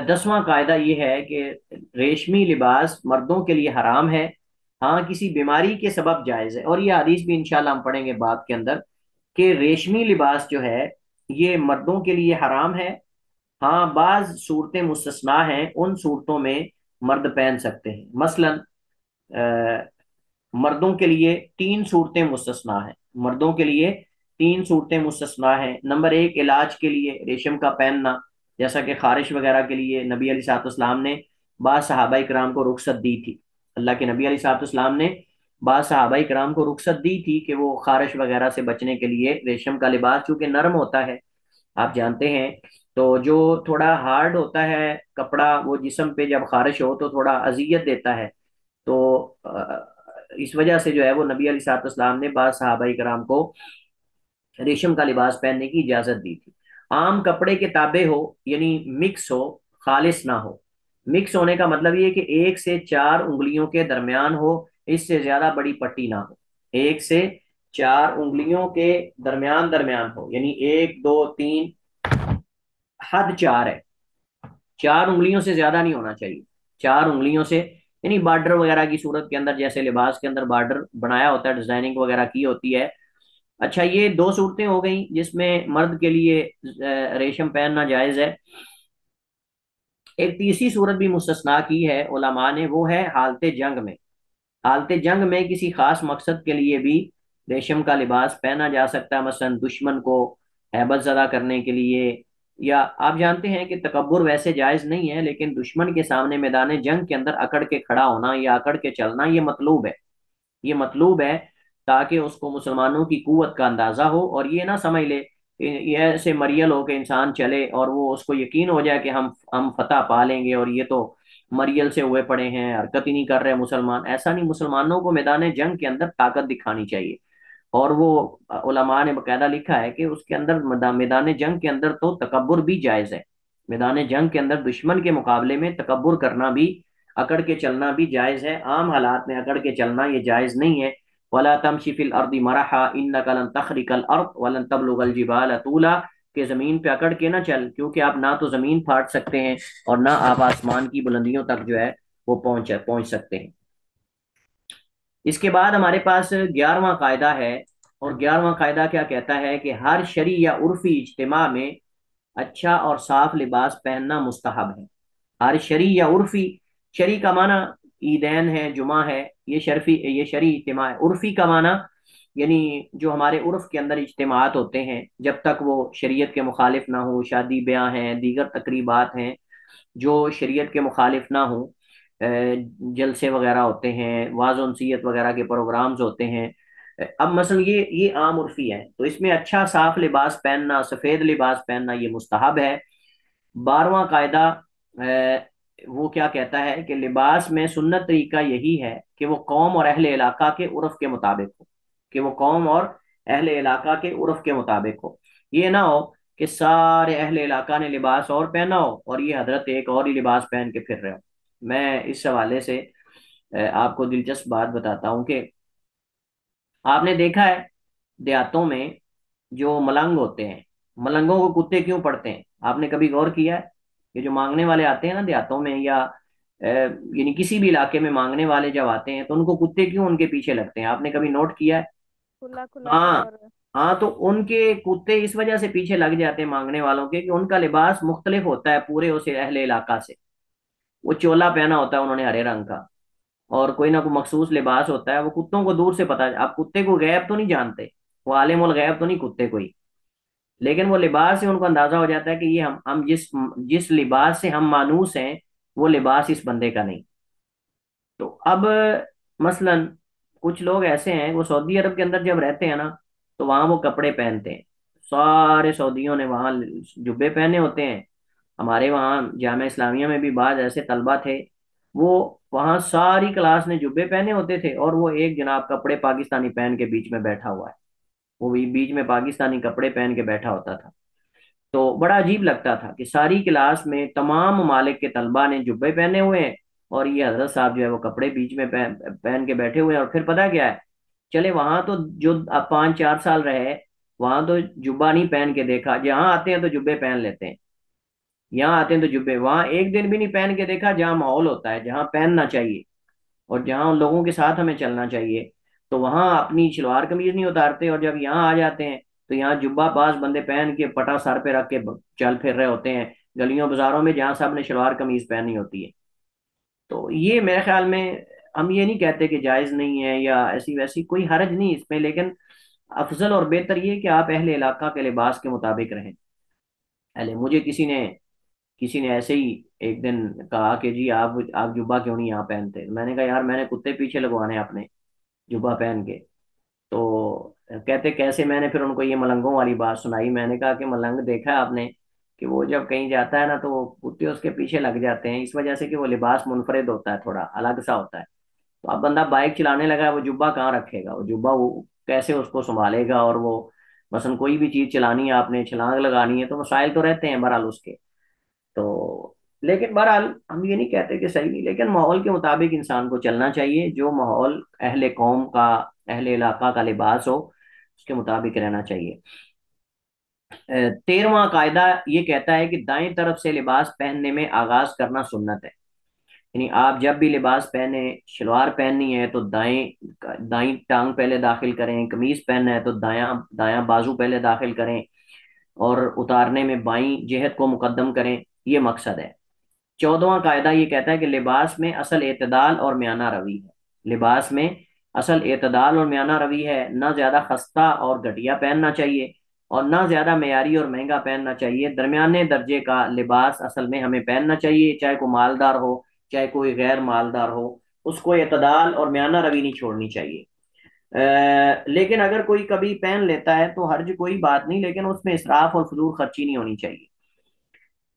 10واں قاعدہ یہ ہے کہ ریشمی لباس مردوں کے لیے حرام ہے، ہاں کسی بیماری کے سبب جائز ہے۔ اور یہ حدیث بھی انشاءاللہ ہم پڑھیں گے باب کے اندر، کہ ریشمی لباس جو ہے یہ مردوں کے لیے حرام ہے، ہاں بعض صورتیں مستثنا ہیں، ان صورتوں میں مرد پہن سکتے ہیں۔ مثلا مردوں کے لیے 3 صورتیں مستثنا ہیں، مردوں کے لیے 3 صورتیں مستثنا ہیں۔ نمبر 1، علاج کے لیے ریشم کا پہننا، جیسا کہ خارش وغیرہ کے لیے نبی علیہ الصلوۃ والسلام نے بعض صحابہ کرام کو رخصت دی تھی۔ اللہ کے نبی علیہ الصلوۃ والسلام نے بعض صحابہ کرام کو رخصت دی تھی کہ وہ خارش وغیرہ سے بچنے کے لیے ریشم کا لباس، چونکہ نرم ہوتا ہے آپ جانتے ہیں، تو جو تھوڑا ہارڈ ہوتا ہے کپڑا وہ جسم پہ جب خارش ہو تو تھوڑا اذیت دیتا ہے، تو اس وجہ سے جو ہے وہ نبی علیہ الصلوۃ والسلام نے بعض صحابہ کرام کو ریشم کا لباس پہننے کی اجازت دی تھی۔ عام کپڑے کے تابع ہو، یعنی مکس ہو، خالص نہ ہو۔ مکس ہونے کا مطلب یہ کہ 1 سے 4 انگلیوں کے درمیان ہو، اس سے زیادہ بڑی پٹی نہ ہو، 1 سے 4 انگلیوں کے درمیان درمیان ہو، یعنی 1 2 3، حد 4 ہے، 4 انگلیوں سے زیادہ نہیں ہونا چاہیے، 4 انگلیوں سے، یعنی بارڈر وغیرہ کی صورت کے اندر، جیسے لباس کے اندر بارڈر بنایا ہوتا ہے، ڈیزائننگ وغیرہ کی ہوتی ہے۔ اچھا، یہ 2 صورتیں ہو گئیں جس میں مرد کے لیے ریشم پہننا جائز ہے۔ ایک تیسری صورت بھی مستثنا کی ہے علماء نے، وہ ہے حالت جنگ میں۔ حالت جنگ میں کسی خاص مقصد کے لیے بھی ریشم کا لباس پہنا جا سکتا ہے، مثلا دشمن کو ہیبت زدہ کرنے کے لیے، یا آپ جانتے ہیں کہ تکبر ویسے جائز نہیں ہے، لیکن دشمن کے سامنے میدان جنگ کے اندر اکڑ کے کھڑا ہونا یا اکڑ کے چلنا یہ مطلوب ہے، یہ مطلوب ہے، تاکہ اس کو مسلمانوں کی قوت کا اندازہ ہو، اور یہ نہ سمجھ لے یہ ایسے مریل ہو کہ انسان چلے اور وہ اس کو یقین ہو جائے کہ ہم فتح پا لیں گے، اور یہ تو مریل سے ہوئے پڑے ہیں، حرکت ہی نہیں کر رہے مسلمان، ایسا نہیں، مسلمانوں کو میدان جنگ کے اندر طاقت دکھانی چاہیے۔ اور وہ علماء نے باقاعدہ لکھا ہے کہ اس کے اندر میدان جنگ کے اندر تو تکبر بھی جائز ہے، میدان جنگ کے اندر دشمن کے مقابلے میں تکبر کرنا بھی، اکڑ کے چلنا بھی جائز ہے۔ عام حالات میں اکڑ کے چلنا یہ جائز نہیں ہے۔ وَلَا تَمْشِ فِي الْأَرْضِ مَرَحًا إِنَّكَ لَن تَخْرِقَ الْأَرْضَ وَلَن تَبْلُغَ الْجِبَالَ طُولًا، کہ زمین پہ اکڑ کے نہ چل، کیونکہ آپ نہ تو زمین پھاٹ سکتے ہیں اور نہ آپ آسمان کی بلندیوں تک جو ہے وہ پہنچ سکتے ہیں۔ اس کے بعد ہمارے پاس 11واں قاعدہ ہے، اور 11واں قاعدہ کیا کہتا ہے کہ ہر شرعی یا عرفی اجتماع میں اچھا اور صاف لباس پہننا مستحب ہے۔ ہر شرعی یا عرفی، شرعی کا معنی عیدین ہے، جمعہ ہے، یہ شرعی اجتماع ہے۔ عرفی کا معنی یعنی جو ہمارے عرف کے اندر اجتماعات ہوتے ہیں، جب تک وہ شریعت کے مخالف نہ ہو، شادی بیاہ ہیں، دیگر تقریبات ہیں جو شریعت کے مخالف نہ ہوں، جلسے وغیرہ ہوتے ہیں، واعظ و نصیحت وغیرہ کے پروگرامز ہوتے ہیں۔ اب مثلا یہ عام عرفی ہے، تو اس میں اچھا صاف لباس پہننا، سفید لباس پہننا یہ مستحب ہے۔ 12واں قاعدہ وہ کیا کہتا ہے کہ لباس میں سنت طریقہ یہی ہے کہ وہ قوم اور اہل علاقہ کے عرف کے مطابق ہو، کہ وہ قوم اور اہل علاقہ کے عرف کے مطابق ہو۔ یہ نہ ہو کہ سارے اہل علاقہ نے لباس اور پہنا ہو اور یہ حضرت ایک اور ہی لباس پہن کے پھر رہے ہو۔ میں اس حوالے سے آپ کو دلچسپ بات بتاتا ہوں کہ آپ نے دیکھا ہے دیہاتوں میں جو ملنگ ہوتے ہیں، ملنگوں کو کتے کیوں پڑتے ہیں؟ آپ نے کبھی غور کیا ہے؟ یہ جو مانگنے والے آتے ہیں نا دیہاتوں میں، یا یعنی کسی بھی علاقے میں مانگنے والے جب آتے ہیں تو ان کو کتے کیوں ان کے پیچھے لگتے ہیں؟ آپ نے کبھی نوٹ کیا ہے؟ کھلا کھلا سا ہاں، اور ہاں، تو ان کے کتے اس وجہ سے پیچھے لگ جاتے ہیں مانگنے والوں کے کہ ان کا لباس مختلف ہوتا ہے پورے اسے اہل علاقہ سے۔ وہ چولا پہنا ہوتا ہے انہوں نے ہرے رنگ کا، اور کوئی نہ کوئی مخصوص لباس ہوتا ہے، وہ کتوں کو دور سے پتا، آپ کتے کو غیب تو نہیں جانتے، وہ عالم الغیب تو نہیں کتے کوئی، لیکن وہ لباس سے ان کو اندازہ ہو جاتا ہے کہ یہ ہم جس لباس سے ہم مانوس ہیں وہ لباس اس بندے کا نہیں۔ تو اب مثلا کچھ لوگ ایسے ہیں، وہ سعودی عرب کے اندر جب رہتے ہیں نا تو وہاں وہ کپڑے پہنتے ہیں، سارے سعودیوں نے وہاں جبے پہنے ہوتے ہیں۔ ہمارے وہاں جامعہ اسلامیہ میں بھی بعض ایسے طلبہ تھے، وہ وہاں ساری کلاس نے جبے پہنے ہوتے تھے، اور وہ ایک جناب کپڑے پاکستانی پہن کے بیچ میں بیٹھا ہوا ہے، وہ بھی بیچ میں پاکستانی کپڑے پہن کے بیٹھا ہوتا تھا۔ تو بڑا عجیب لگتا تھا کہ ساری کلاس میں تمام ممالک کے طلبہ نے جبے پہنے ہوئے ہیں، اور یہ حضرت صاحب جو ہے وہ کپڑے بیچ میں پہن کے بیٹھے ہوئے ہیں، اور پھر پتہ کیا ہے، چلے وہاں تو جو اب 5 4 سال رہے، وہاں تو جبہ نہیں پہن کے دیکھا، جہاں آتے ہیں تو جبے پہن لیتے ہیں، یہاں آتے ہیں تو جبے، وہاں ایک دن بھی نہیں پہن کے دیکھا جہاں ماحول ہوتا ہے، جہاں پہننا چاہیے اور جہاں ان لوگوں کے ساتھ ہمیں چلنا چاہیے، تو وہاں اپنی شلوار قمیض نہیں اتارتے، اور جب یہاں آ جاتے ہیں تو یہاں جبہ باز بندے پہن کے پٹا سر پہ رکھ کے چل پھر رہے ہوتے ہیں گلیوں بازاروں میں، جہاں سب نے شلوار قمیض پہنی ہوتی ہے۔ تو یہ میرے خیال میں، ہم یہ نہیں کہتے کہ جائز نہیں ہے یا ایسی ویسی کوئی حرج نہیں اس میں، لیکن افضل اور بہتر یہ کہ آپ اہل علاقہ کے لباس کے مطابق رہیں۔ پہلے مجھے کسی نے ایسے ہی ایک دن کہا کہ جی آپ جبہ کیوں نہیں یہاں پہنتے، میں نے کہا یار میں نے کتے پیچھے لگوانے ہیں اپنے جبہ پہن کے، تو کہتے کیسے، میں نے پھر ان کو یہ ملنگوں والی بات سنائی، میں نے کہا کہ ملنگ دیکھا ہے آپ نے کہ وہ جب کہیں جاتا ہے نا تو وہ کتے اس کے پیچھے لگ جاتے ہیں، اس وجہ سے کہ وہ لباس منفرد ہوتا ہے، تھوڑا الگ سا ہوتا ہے۔ تو اب بندہ بائک چلانے لگا ہے، وہ جبہ کہاں رکھے گا، وہ جبہ وہ کیسے اس کو سنبھالے گا، اور وہ مثلا کوئی بھی چیز چلانی ہے آپ نے، چھلانگ لگانی ہے، تو مسائل تو رہتے ہیں بہرحال اس کے، تو لیکن بہرحال ہم یہ نہیں کہتے کہ صحیح نہیں، لیکن ماحول کے مطابق انسان کو چلنا چاہیے، جو ماحول اہل قوم کا، اہل علاقہ کا لباس ہو اس کے مطابق رہنا چاہیے۔ 13واں قاعدہ یہ کہتا ہے کہ دائیں طرف سے لباس پہننے میں آغاز کرنا سنت ہے، یعنی آپ جب بھی لباس پہنے، شلوار پہننی ہے تو دائیں دائیں ٹانگ پہلے داخل کریں، قمیض پہننا ہے تو دایاں دایاں بازو پہلے داخل کریں، اور اتارنے میں بائیں جہت کو مقدم کریں، یہ مقصد ہے۔ 14واں قاعدہ یہ کہتا ہے کہ لباس میں اصل اعتدال اور میانہ روی ہے، لباس میں اصل اعتدال اور میانہ روی ہے، نہ زیادہ خستہ اور گھٹیا پہننا چاہیے اور نہ زیادہ معیاری اور مہنگا پہننا چاہیے، درمیانے درجے کا لباس اصل میں ہمیں پہننا چاہیے، چاہے کوئی مالدار ہو چاہے کوئی غیر مالدار ہو، اس کو اعتدال اور میانہ روی نہیں چھوڑنی چاہیے۔ لیکن اگر کوئی کبھی پہن لیتا ہے تو حرج کوئی بات نہیں، لیکن اس میں اسراف اور فضول خرچی نہیں ہونی چاہیے۔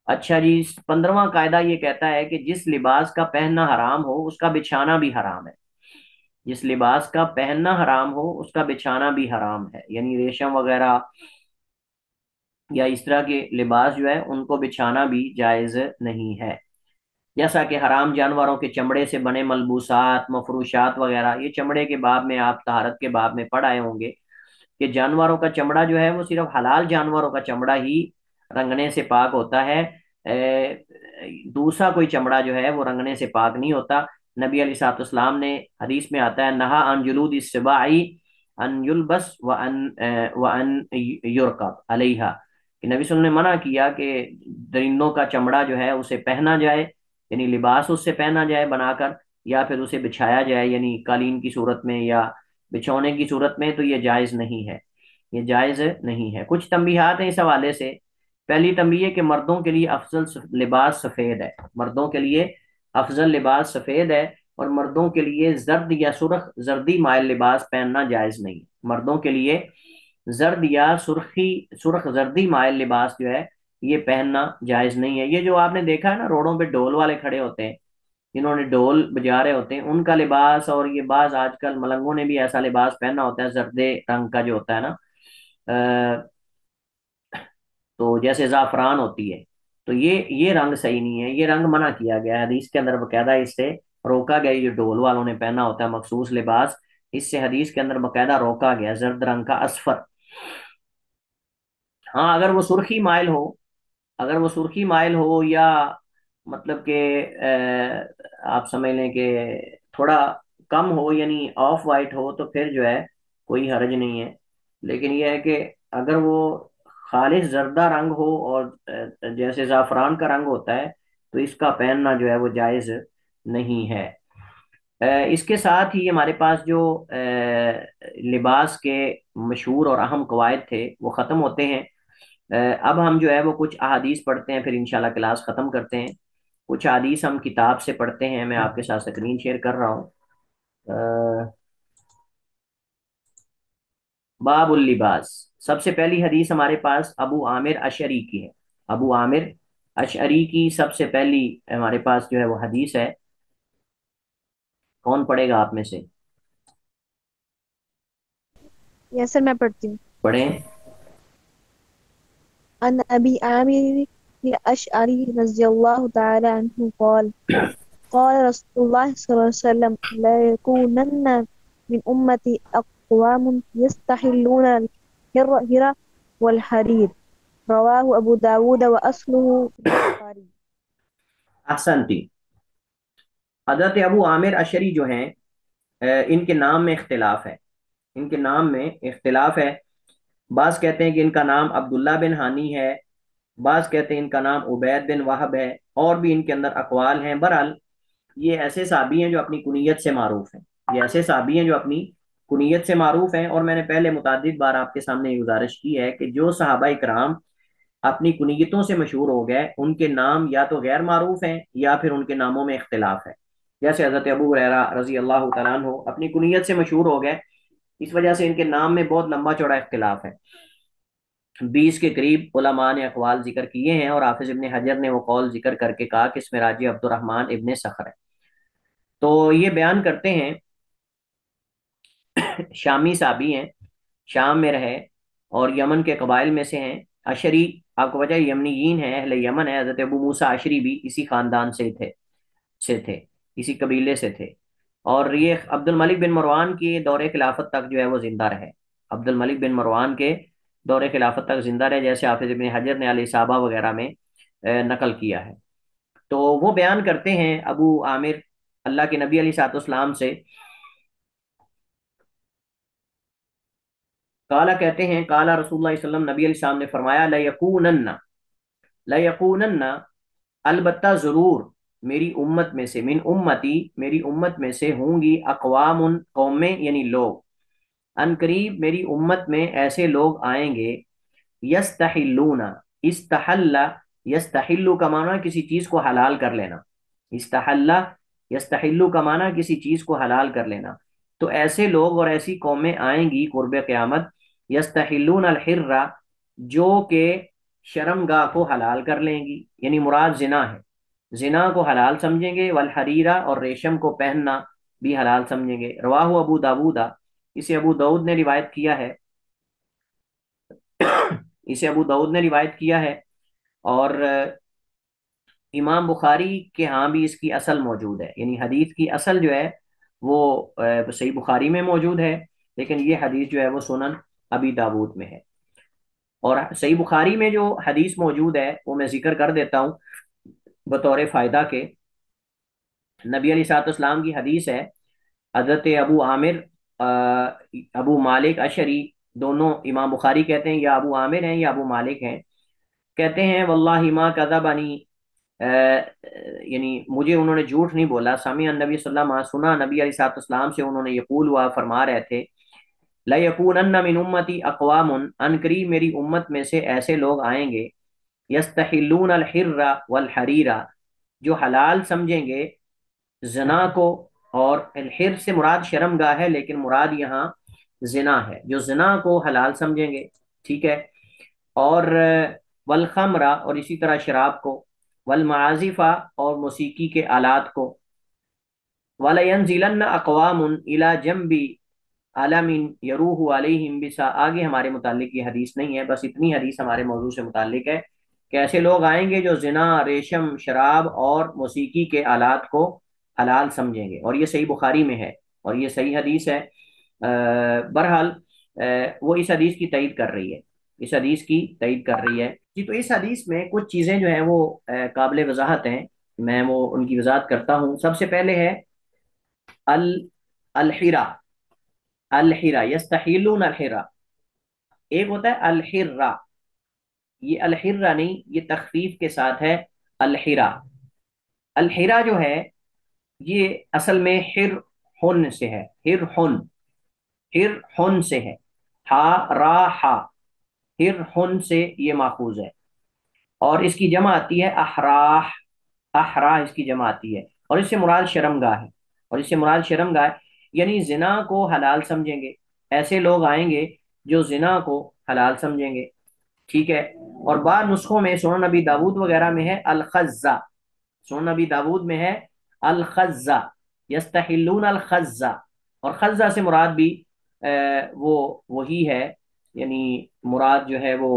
اچھا جی، 15واں قاعدہ یہ کہتا ہے کہ جس لباس کا پہننا حرام ہو اس کا بچھانا بھی حرام ہے، جس لباس کا پہننا حرام ہو اس کا بچھانا بھی حرام ہے، یعنی ریشم وغیرہ یا اس طرح کے لباس جو ہے ان کو بچھانا بھی جائز نہیں ہے، جیسا کہ حرام جانوروں کے چمڑے سے بنے ملبوسات، مفروشات وغیرہ، یہ چمڑے کے باب میں آپ طہارت کے باب میں پڑھ آئے ہوں گے کہ جانوروں کا چمڑا جو ہے وہ صرف حلال جانوروں کا چمڑا ہی رنگنے سے پاک ہوتا ہے، دوسرا کوئی چمڑا جو ہے وہ رنگنے سے پاک نہیں ہوتا۔ نبی علیہ الصلوۃ والسلام نے حدیث میں آتا ہے نہا عن جلود السباع ان یلبس وان یرکب علیہا، کہ نبی صلی اللہ علیہ وسلم نے منع کیا کہ درندوں کا چمڑا جو ہے اسے پہنا جائے، یعنی لباس اس سے پہنا جائے بنا کر، یا پھر اسے بچھایا جائے یعنی قالین کی صورت میں یا بچھونے کی صورت میں، تو یہ جائز نہیں ہے، یہ جائز نہیں ہے۔ کچھ تنبیہات ہیں اس حوالے سے۔ پہلی تنبیہ کہ مردوں کے لیے افضل لباس سفید ہے، مردوں کے لیے افضل لباس سفید ہے، اور مردوں کے لیے زرد یا سرخ زردی مائل لباس پہننا جائز نہیں، مردوں کے لیے زرد یا سرخ زردی مائل لباس جو ہے یہ پہننا جائز نہیں ہے۔ یہ جو آپ نے دیکھا ہے نا روڈوں پہ ڈول والے کھڑے ہوتے ہیں، جنہوں نے ڈول بجا رہے ہوتے ہیں، ان کا لباس، اور یہ بعض آج کل ملنگوں نے بھی ایسا لباس پہننا ہوتا ہے زردے رنگ کا جو ہوتا ہے نا، تو جیسے زعفران ہوتی ہے، تو یہ رنگ صحیح نہیں ہے، یہ رنگ منع کیا گیا ہے حدیث کے اندر، باقاعدہ اس سے روکا گیا، یہ ڈول والوں نے پہنا ہوتا ہے مخصوص لباس، اس سے حدیث کے اندر باقاعدہ روکا گیا، زرد رنگ کا اصفر۔ ہاں اگر وہ سرخی مائل ہو، اگر وہ سرخی مائل ہو یا مطلب کہ آپ سمجھ لیں کہ تھوڑا کم ہو، یعنی آف وائٹ ہو، تو پھر جو ہے کوئی حرج نہیں ہے، لیکن یہ ہے کہ اگر وہ خالص زردہ رنگ ہو اور جیسے زعفران کا رنگ ہوتا ہے تو اس کا پہننا جو ہے وہ جائز نہیں ہے۔ اس کے ساتھ ہی ہمارے پاس جو لباس کے مشہور اور اہم قواعد تھے وہ ختم ہوتے ہیں۔ اب ہم جو ہے وہ کچھ احادیث پڑھتے ہیں، پھر انشاءاللہ کلاس ختم کرتے ہیں۔ کچھ احادیث ہم کتاب سے پڑھتے ہیں، میں آپ کے ساتھ سکرین شیئر کر رہا ہوں۔ باب اللباس، سب سے پہلی حدیث ہمارے پاس ابو عامر اشعری کی ہے، ابو عامر اشعری کی سب سے پہلی ہمارے پاس جو ہے وہ حدیث ہے، کون پڑھے گا آپ میں سے؟ یس سر، میں پڑھتی ہوں۔ پڑھیں۔ عن أبي عامر الأشعري رضي الله تعالى عنه قال قال رسول الله صلى الله عليه وسلم لا يكونن من أمتي أقوام يستحلون الهر والحرير رواه أبو داود وأصله في البخاري. احسنتی. حضرت ابو عامر اشری جو ہیں، ان کے نام میں اختلاف ہے. ان کے نام میں اختلاف ہے. بعض کہتے ہیں کہ ان کا نام عبداللہ بن ہانی ہے، بعض کہتے ہیں ان کا نام عبید بن وہب ہے، اور بھی ان کے اندر اقوال ہیں. بہرحال یہ ایسے صحابی ہیں جو اپنی کنیت سے معروف ہیں. یہ ایسے صحابی ہیں جو اپنی کنیت سے معروف ہیں. اور میں نے پہلے متعدد بار آپ کے سامنے یہ گزارش کی ہے کہ جو صحابہ کرام اپنی کنیتوں سے مشہور ہو گئے، ان کے نام یا تو غیر معروف ہیں یا پھر ان کے ناموں میں اختلاف ہے. جیسے حضرت ابو ہریرہ رضی اللہ تعالیٰ عنہ اپنی کنیت سے مشہور ہو گئے، اس وجہ سے ان کے نام میں بہت لمبا چوڑا اختلاف ہے. 20 کے قریب علماء نے اقوال ذکر کیے ہیں، اور حافظ ابن حجر نے وہ قول ذکر کر کے کہا کہ اس میں راجی عبد الرحمن ابن صخر ہے. تو یہ بیان کرتے ہیں، شامی صحابی ہیں، شام میں رہے اور یمن کے قبائل میں سے ہیں. اشری آپ کو وجہ یمنیین ہیں، اہل یمن ہے. حضرت ابو موسیٰ اشری بھی اسی خاندان سے تھے، اسی قبیلے سے تھے. اور یہ عبد الملک بن مروان کی دور خلافت تک جو ہے وہ زندہ رہے. عبد الملک بن مروان کے دور خلافت تک زندہ رہے، جیسے حافظ ابن حجر نے الاصابہ وغیرہ میں نقل کیا ہے. تو وہ بیان کرتے ہیں ابو عامر اللہ کے نبی علیہ الصلوۃ والسلام سے، کالا کہتے ہیں کالا رسول اللہ صلی اللہ علیہ وسلم، نبی علیہ السلام نے فرمایا لَيَكُونَنَّ البتہ ضرور میری امت میں سے، من امتی میری امت میں سے ہوں گی، اقوام قومیں یعنی لوگ، ان قریب میری امت میں ایسے لوگ آئیں گے، یستحلون استحل، یستحل کا معنی کسی چیز کو حلال کر لینا، استحل یستحل کا معنی کسی چیز کو حلال کر لینا. تو ایسے لوگ اور ایسی قومیں آئیں گی قرب قیامت، یستحلون الحر جو کہ شرم گاہ کو حلال کر لیں گی، یعنی مراد زنا ہے، زنا کو حلال سمجھیں گے، والحریرہ اور ریشم کو پہننا بھی حلال سمجھیں گے. رواہ ابو داود، اسے ابو داود نے روایت کیا ہے، اسے ابو داود نے روایت کیا ہے. اور امام بخاری کے ہاں بھی اس کی اصل موجود ہے، یعنی حدیث کی اصل جو ہے وہ صحیح بخاری میں موجود ہے، لیکن یہ حدیث جو ہے وہ سنن ابی داود میں ہے. اور صحیح بخاری میں جو حدیث موجود ہے وہ میں ذکر کر دیتا ہوں بطور فائدہ کے. نبی علیہ الصلوۃ والسلام کی حدیث ہے، حضرت ابو عامر ابو مالک اشری، دونوں امام بخاری کہتے ہیں یا ابو عامر ہیں یا ابو مالک ہیں، کہتے ہیں واللہ ما کذبنی، یعنی مجھے انہوں نے جھوٹ نہیں بولا. سامع نبی صلی اللہ علیہ وسلم، سنا نبی علیہ الصلوۃ والسلام سے انہوں نے یقول ہوا فرما رہے تھے، لَيَكُونَنَّ مِنْ أُمَّتِي أَقْوَامٌ ان قریب میری امت میں سے ایسے لوگ آئیں گے، یستحلون الحر والحریر جو حلال سمجھیں گے زنا کو، اور الحر سے مراد شرم گاہ ہے لیکن مراد یہاں زنا ہے، جو زنا کو حلال سمجھیں گے، ٹھیک ہے. اور والخمرہ اور اسی طرح شراب کو، والمعازفہ اور موسیقی کے آلات کو، وَلَيَنزِلَنَّ أَقْوَامٌ إِلَى جَنْبِ عَلَمٍ يَرُوحُ عَلَيْهِمْ بِسَا. آگے ہمارے متعلق یہ حدیث نہیں ہے، بس اتنی حدیث ہمارے موضوع سے متعلق ہے کہ ایسے لوگ آئیں گے جو زنا، ریشم، شراب اور موسیقی کے آلات کو حلال سمجھیں گے. اور یہ صحیح بخاری میں ہے اور یہ صحیح حدیث ہے. بہرحال وہ اس حدیث کی تائید کر رہی ہے، اس حدیث کی تائید کر رہی ہے جی. تو اس حدیث میں کچھ چیزیں جو ہیں وہ قابل وضاحت ہیں، میں وہ ان کی وضاحت کرتا ہوں. سب سے پہلے ہے الحرا، الحرا یستحلون الحرا. ایک ہوتا ہے الحرا، یہ الحرا نہیں، یہ تخفیف کے ساتھ ہے الحرا. الحرا جو ہے یہ اصل میں ہر ہن سے ہے، ہر ہن، ہر ہن سے ہے، ہا را ہا، ہر ہن سے یہ ماخوذ ہے. اور اس کی جمع آتی ہے احراح، احراح اس کی جمع آتی ہے، اور اس سے مراد شرم گاہ ہے، اور اس سے مراد شرم گاہ ہے، یعنی زنا کو حلال سمجھیں گے. ایسے لوگ آئیں گے جو زنا کو حلال سمجھیں گے، ٹھیک ہے. اور بعض نسخوں میں سنن نبی داود وغیرہ میں ہے الخزہ، سنن نبی داود میں ہے الخزہ، یستحلون الخزہ. اور خزہ سے مراد بھی وہ وہی ہے، یعنی مراد جو ہے وہ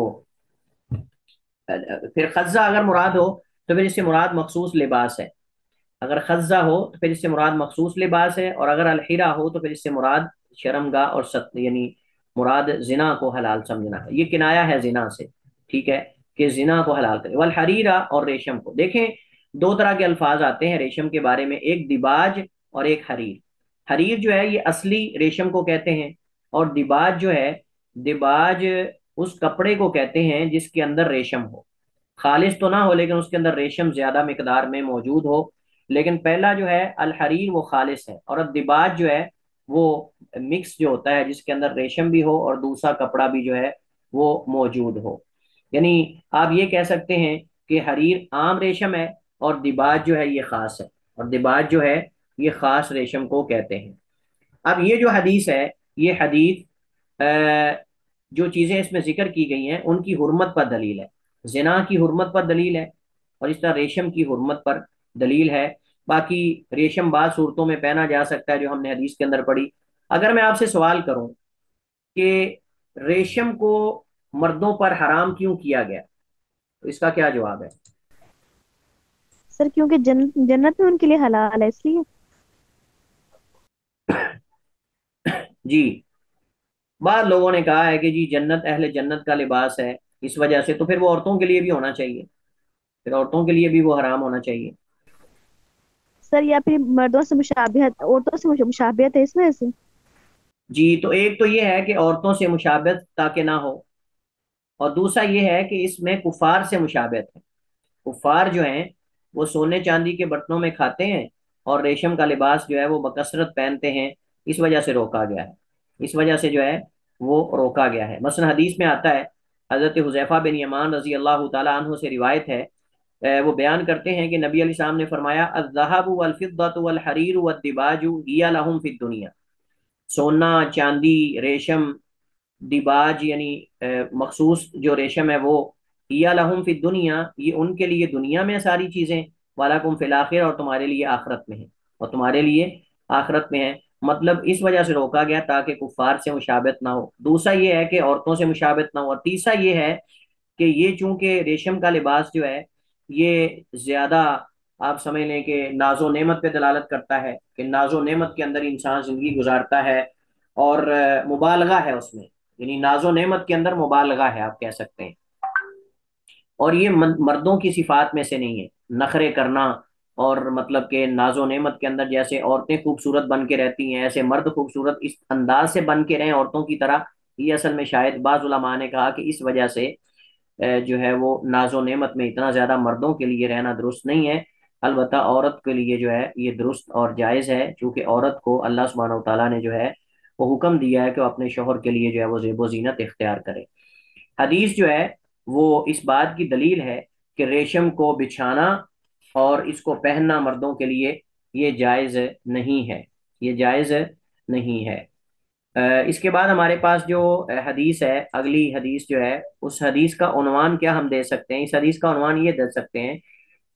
پھر خزہ اگر مراد ہو تو پھر اس سے مراد مخصوص لباس ہے، اگر خزہ ہو تو پھر اس سے مراد مخصوص لباس ہے، اور اگر الحیرہ ہو تو پھر اس سے مراد شرمگاہ اور یعنی مراد زنا کو حلال سمجھنا ہے، یہ کنایا ہے زنا سے، ٹھیک ہے، کہ زنا کو حلال کرے۔ والحریرہ، اور ریشم کو، دیکھیں دو طرح کے الفاظ آتے ہیں ریشم کے بارے میں، ایک دیباج اور ایک حریر۔ حریر جو ہے یہ اصلی ریشم کو کہتے ہیں، اور دیباج جو ہے، دیباج اس کپڑے کو کہتے ہیں جس کے اندر ریشم ہو، خالص تو نہ ہو لیکن اس کے اندر ریشم زیادہ مقدار میں موجود ہو۔ لیکن پہلا جو ہے الحریر وہ خالص ہے، اور الدباج جو ہے وہ مکس جو ہوتا ہے جس کے اندر ریشم بھی ہو اور دوسرا کپڑا بھی جو ہے وہ موجود ہو۔ یعنی آپ یہ کہہ سکتے ہیں کہ حریر عام ریشم ہے اور دباج جو ہے یہ خاص ہے، اور دباج جو ہے یہ خاص ریشم کو کہتے ہیں۔ اب یہ جو حدیث ہے، یہ حدیث جو چیزیں اس میں ذکر کی گئی ہیں ان کی حرمت پر دلیل ہے، زنا کی حرمت پر دلیل ہے، اور اس طرح ریشم کی حرمت پر دلیل ہے۔ باقی ریشم بعض صورتوں میں پہنا جا سکتا ہے جو ہم نے حدیث کے اندر پڑھی۔ اگر میں آپ سے سوال کروں کہ ریشم کو مردوں پر حرام کیوں کیا گیا، تو اس کا کیا جواب ہے؟ سر کیونکہ جنت میں ان کے لیے حلال ہے، اس لیے۔ جی، بعض لوگوں نے کہا ہے کہ جی جنت اہل جنت کا لباس ہے، اس وجہ سے تو پھر وہ عورتوں کے لیے بھی ہونا چاہیے، پھر عورتوں کے لیے بھی وہ حرام ہونا چاہیے۔ سر یا پھر مردوں سے مشابہت، عورتوں سے مشابہت ہے اس وجہ سے۔ جی، تو ایک تو یہ ہے کہ عورتوں سے مشابہت تاکہ نہ ہو، اور دوسرا یہ ہے کہ اس میں کفار سے مشابہت ہے، کفار جو ہیں وہ سونے چاندی کے برتنوں میں کھاتے ہیں اور ریشم کا لباس جو ہے وہ بکثرت پہنتے ہیں، اس وجہ سے روکا گیا ہے، اس وجہ سے جو ہے وہ روکا گیا ہے۔ مثلا حدیث میں آتا ہے، حضرت حذیفہ بن یمان رضی اللہ تعالیٰ عنہ سے روایت ہے، وہ بیان کرتے ہیں کہ نبی علیہ السلام نے فرمایا الذهب والفضة والحرير والدباج هي لهم في الدنيا، سونا چاندی ریشم دیباج یعنی مخصوص جو ریشم ہے وہ یا لہم فی دنیا، یہ ان کے لیے دنیا میں ساری چیزیں، وَلَكُمْ فِي الْآخِرَةِ، اور تمہارے لیے آخرت میں ہے، اور تمہارے لیے آخرت میں ہے۔ مطلب اس وجہ سے روکا گیا تاکہ کفار سے مشابہت نہ ہو، دوسرا یہ ہے کہ عورتوں سے مشابہت نہ ہو، اور تیسرا یہ ہے کہ یہ چونکہ ریشم کا لباس جو ہے یہ زیادہ آپ سمجھ لیں کہ ناز و نعمت پہ دلالت کرتا ہے، کہ ناز و نعمت کے اندر انسان زندگی گزارتا ہے، اور مبالغہ ہے اس میں، یعنی ناز و نعمت کے اندر مبالغہ ہے آپ کہہ سکتے ہیں، اور یہ مردوں کی صفات میں سے نہیں ہے نخرے کرنا، اور مطلب کہ ناز و نعمت کے اندر جیسے عورتیں خوبصورت بن کے رہتی ہیں ایسے مرد خوبصورت اس انداز سے بن کے رہیں عورتوں کی طرح، یہ اصل میں شاید بعض علماء نے کہا کہ اس وجہ سے جو ہے وہ ناز و نعمت میں اتنا زیادہ مردوں کے لیے رہنا درست نہیں ہے، البتہ عورت کے لیے جو ہے یہ درست اور جائز ہے، چونکہ عورت کو اللہ سبحانہ و تعالیٰ نے جو ہے وہ حکم دیا ہے کہ وہ اپنے شوہر کے لیے جو ہے وہ زیب و زینت اختیار کرے۔ حدیث جو ہے وہ اس بات کی دلیل ہے کہ ریشم کو بچھانا اور اس کو پہننا مردوں کے لیے یہ جائز نہیں ہے، یہ جائز نہیں ہے۔ اس کے بعد ہمارے پاس جو حدیث ہے، اگلی حدیث جو ہے، اس حدیث کا عنوان کیا ہم دے سکتے ہیں؟ اس حدیث کا عنوان یہ دے سکتے ہیں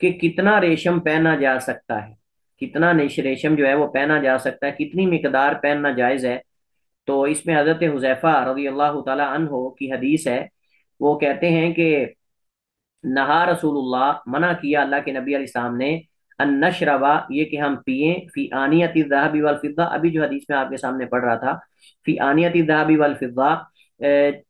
کہ کتنا ریشم پہنا جا سکتا ہے، کتنا ریشم جو ہے وہ پہنا جا سکتا ہے، کتنی مقدار پہننا جائز ہے۔ تو اس میں حضرت حذیفہ رضی اللہ تعالی عنہ کی حدیث ہے، وہ کہتے ہیں کہ نہا رسول اللہ، منع کیا اللہ کے نبی علیہ السلام نے، ان نشربا، یہ کہ ہم پئیں، فی آنیت الذهب والفضہ، ابھی جو حدیث میں آپ کے سامنے پڑھ رہا تھا، فی آنیت الذهب والفضہ،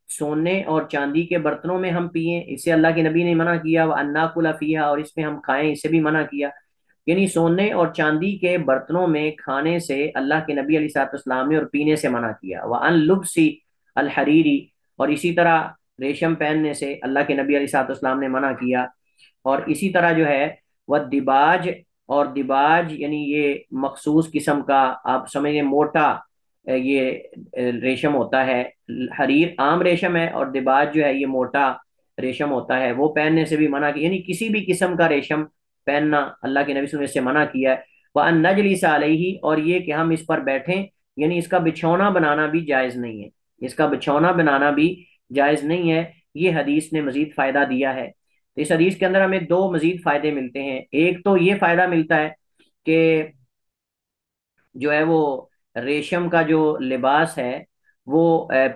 سونے اور چاندی کے برتنوں میں ہم پئیں، اس سے اللہ کے نبی نے منع کیا، وان ناکل فیہا، اور اس میں ہم کھائیں، اسے بھی منع کیا، یعنی سونے اور چاندی کے برتنوں میں کھانے سے اللہ کے نبی علیہ الصلوۃ والسلام نے اور پینے سے منع کیا، وان لبس الحریری، اور اسی طرح ریشم پہننے سے اللہ کے نبی علیہ الصلوۃ والسلام نے منع کیا، اور اسی طرح جو ہے وہ دباج، اور دباج یعنی یہ مخصوص قسم کا آپ سمجھیں موٹا یہ ریشم ہوتا ہے، حریر عام ریشم ہے اور دباج جو ہے یہ موٹا ریشم ہوتا ہے، وہ پہننے سے بھی منع کیا، یعنی کسی بھی قسم کا ریشم پہننا اللہ کے نبی صلی اللہ علیہ وسلم نے سے منع کیا ہے۔ وَأَن نَجْلِسَ عَلَيْهِ، اور یہ کہ ہم اس پر بیٹھیں، یعنی اس کا بچھونا بنانا بھی جائز نہیں ہے، اس کا بچھونا بنانا بھی جائز نہیں ہے، یہ حدیث نے مزید فائدہ دیا ہے۔ تو اس حدیث کے اندر ہمیں دو مزید فائدے ملتے ہیں، ایک تو یہ فائدہ ملتا ہے کہ جو ہے وہ ریشم کا جو لباس ہے وہ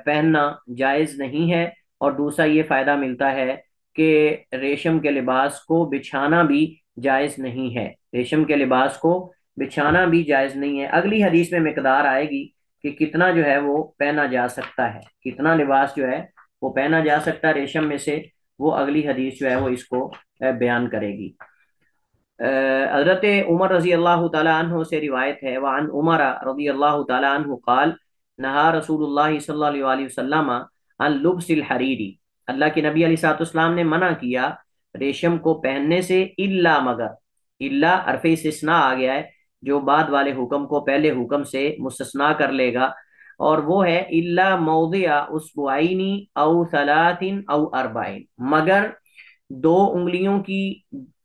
پہننا جائز نہیں ہے، اور دوسرا یہ فائدہ ملتا ہے کہ ریشم کے لباس کو بچھانا بھی جائز نہیں ہے، ریشم کے لباس کو بچھانا بھی جائز نہیں ہے۔ اگلی حدیث میں مقدار آئے گی کہ کتنا جو ہے وہ پہنا جا سکتا ہے، کتنا لباس جو ہے وہ پہنا جا سکتا ہے ریشم میں سے، وہ اگلی حدیث جو ہے وہ اس کو بیان کرے گی۔ حضرت عمر رضی اللہ تعالی عنہ سے روایت ہے، وعن عمر رضی اللہ تعالی عنہ قال نہا رسول اللہ صلی اللہ علیہ وسلم عن لبس الحریری، اللہ کے نبی علیہ الصلوۃ والسلام نے منع کیا ریشم کو پہننے سے، الا مگر، الا حرف استثناء آ گیا ہے جو بعد والے حکم کو پہلے حکم سے مستثنا کر لے گا، اور وہ ہے الا موضع اسبوعین او ثلاث او اربعین، مگر دو انگلیوں کی،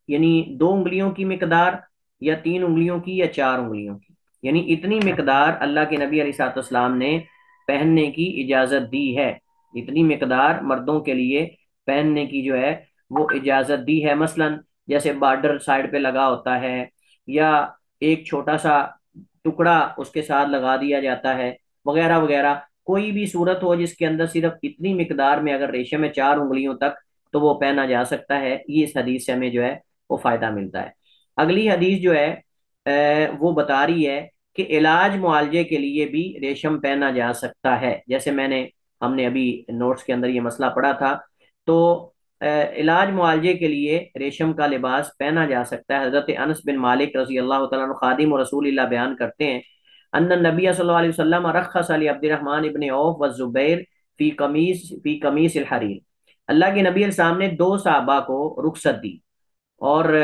یعنی دو انگلیوں کی مقدار، یا تین انگلیوں کی، یا چار انگلیوں کی، یعنی اتنی مقدار اللہ کے نبی علیہ الصلوۃ والسلام نے پہننے کی اجازت دی ہے، اتنی مقدار مردوں کے لیے پہننے کی جو ہے وہ اجازت دی ہے۔ مثلا جیسے بارڈر سائڈ پہ لگا ہوتا ہے، یا ایک چھوٹا سا ٹکڑا اس کے ساتھ لگا دیا جاتا ہے، وغیرہ وغیرہ، کوئی بھی صورت ہو جس کے اندر صرف اتنی مقدار میں اگر ریشم ہے 4 انگلیوں تک تو وہ پہنا جا سکتا ہے۔ یہ اس حدیث سے ہمیں جو ہے وہ فائدہ ملتا ہے۔ اگلی حدیث جو ہے وہ بتا رہی ہے کہ علاج معالجے کے لیے بھی ریشم پہنا جا سکتا ہے، جیسے ہم نے ابھی نوٹس کے اندر یہ مسئلہ پڑھا تھا، تو علاج معالجے کے لیے ریشم کا لباس پہنا جا سکتا ہے۔ حضرت انس بن مالک رضی اللہ تعالیٰ عنہ خادم و رسول اللہ بیان کرتے ہیں، ان النبی صلی اللہ علیہ وسلم رخص علی عبد الرحمن ابن عوف والزبیر فی قمیص الحریر، اللہ کے نبی علیہ السلام نے 2 صحابہ کو رخصت دی، اور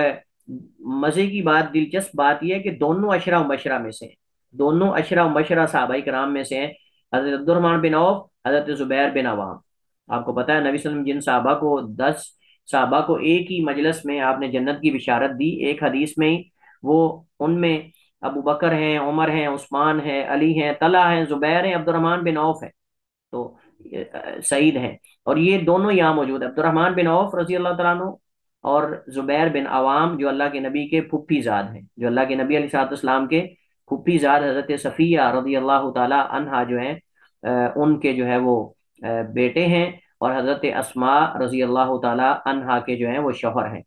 مزے کی بات، دلچسپ بات یہ ہے کہ دونوں عشرہ مبشرہ میں سے ہیں، دونوں عشرہ مبشرہ صحابہ کرام میں سے ہیں، حضرت عبد الرحمن بن عوف، حضرت زبیر بن عوام۔ آپ کو پتا ہے نبی صلی اللہ علیہ وسلم جن صحابہ کو 10 صحابہ کو ایک ہی مجلس میں آپ نے جنت کی بشارت دی ایک حدیث میں ہی، وہ ان میں ابو بکر ہیں، عمر ہیں، عثمان ہیں، علی ہیں، طلحہ ہیں، زبیر ہیں، عبد الرحمن بن عوف ہیں، تو سعید ہیں، اور یہ دونوں یہاں موجود ہیں، عبد الرحمن بن عوف رضی اللہ تعالیٰ عنہ اور زبیر بن عوام جو اللہ کے نبی کے پھپھی زاد ہیں، جو اللہ کے نبی علیہ الصلوۃ والسلام کے پھپھی زاد حضرت صفیہ رضی اللہ تعالی عنہا جو ہیں ان کے جو ہے وہ بیٹے ہیں، اور حضرت اسماء رضی اللہ تعالی عنہا کے جو ہیں وہ شوہر ہیں،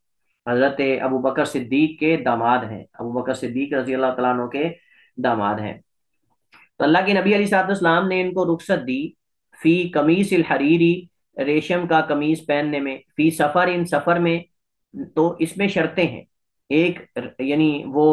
حضرت ابو بکر صدیق کے داماد ہیں، ابو بکر صدیق رضی اللہ تعالیٰ عنہ کے داماد ہیں۔ تو اللہ کے نبی علیہ الصلوۃ والسلام نے ان کو رخصت دی فی قمیص الحریری، ریشم کا قمیص پہننے میں، فی سفر، ان سفر میں، تو اس میں شرطیں ہیں، ایک یعنی وہ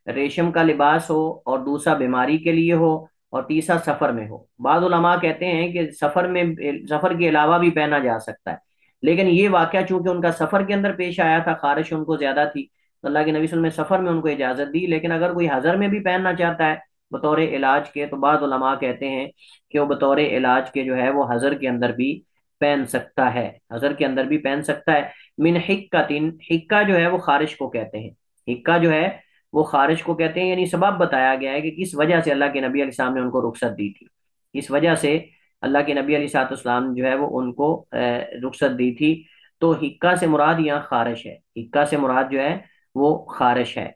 ریشم کا لباس ہو، اور دوسرا بیماری کے لیے ہو، اور تیسرا سفر میں ہو۔ بعض علماء کہتے ہیں کہ سفر کے علاوہ بھی پہنا جا سکتا ہے، لیکن یہ واقعہ چونکہ ان کا سفر کے اندر پیش آیا تھا، خارش ان کو زیادہ تھی، تو اللہ کے نبی صلی اللہ علیہ وسلم نے سفر میں ان کو اجازت دی، لیکن اگر کوئی حضر میں بھی پہننا چاہتا ہے بطور علاج کے، تو بعض علماء کہتے ہیں کہ وہ بطور علاج کے جو ہے وہ حضر کے اندر بھی پہن سکتا ہے، حضر کے اندر بھی پہن سکتا ہے۔ من حکتن، حکہ جو ہے وہ خارش کو کہتے ہیں، حکہ جو ہے وہ خارش کو کہتے ہیں، یعنی سبب بتایا گیا ہے کہ کس وجہ سے اللہ کے نبی علیہ السلام نے ان کو رخصت دی تھی، اس وجہ سے اللہ کے نبی علیہ الصلوۃ والسلام جو ہے وہ ان کو رخصت دی تھی، تو حکہ سے مراد یہاں خارش ہے، حکہ سے مراد جو ہے وہ خارش ہے۔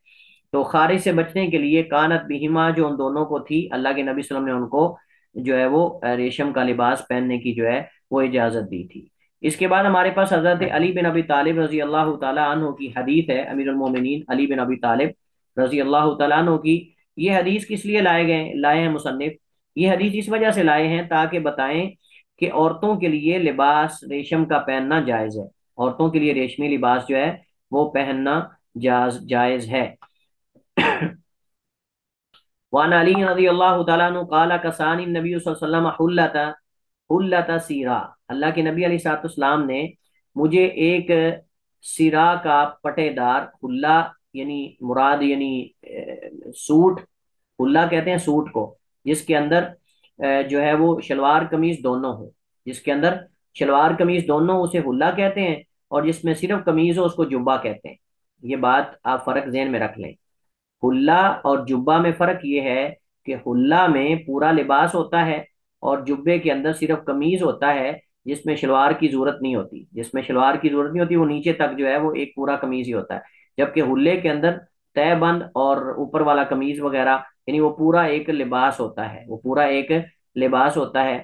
تو خارش سے بچنے کے لیے کانت بہما، جو ان دونوں کو تھی، اللہ کے نبی صلی اللہ علیہ وسلم نے ان کو جو ہے وہ ریشم کا لباس پہننے کی جو ہے وہ اجازت دی تھی۔ اس کے بعد ہمارے پاس حضرت علی بن ابی طالب رضی اللہ تعالیٰ عنہ کی حدیث ہے، امیر المومنین علی بن ابی طالب رضی اللہ تعالیٰ عنہ کی۔ یہ حدیث کس لیے لائے ہیں مصنف؟ یہ حدیث اس وجہ سے لائے ہیں تاکہ بتائیں کہ عورتوں کے لیے لباس ریشم کا پہننا جائز ہے، عورتوں کے لیے ریشمی لباس جو ہے وہ پہننا جائز ہے۔ وعن علی رضی اللہ تعالیٰ عنہ قال کسانی النبی صلی اللہ علیہ وسلم حلت سیرا، اللہ کے نبی علیہ الصلوۃ والسلام نے مجھے ایک سیرا کا پٹے دار حلہ، یعنی مراد یعنی سوٹ، حلہ کہتے ہیں سوٹ کو جس کے اندر جو ہے وہ شلوار قمیض دونوں ہو، جس کے اندر شلوار قمیض دونوں اسے حلہ کہتے ہیں، اور جس میں صرف قمیض ہو اس کو جبہ کہتے ہیں۔ یہ بات آپ فرق ذہن میں رکھ لیں، حلہ اور جبہ میں فرق یہ ہے کہ حلہ میں پورا لباس ہوتا ہے، اور جبے کے اندر صرف قمیض ہوتا ہے جس میں شلوار کی ضرورت نہیں ہوتی، جس میں شلوار کی ضرورت نہیں ہوتی، وہ نیچے تک جو ہے وہ ایک پورا قمیض ہی ہوتا ہے، جبکہ حلے کے اندر تہ بند اور اوپر والا قمیض وغیرہ، یعنی وہ پورا ایک لباس ہوتا ہے، وہ پورا ایک لباس ہوتا ہے۔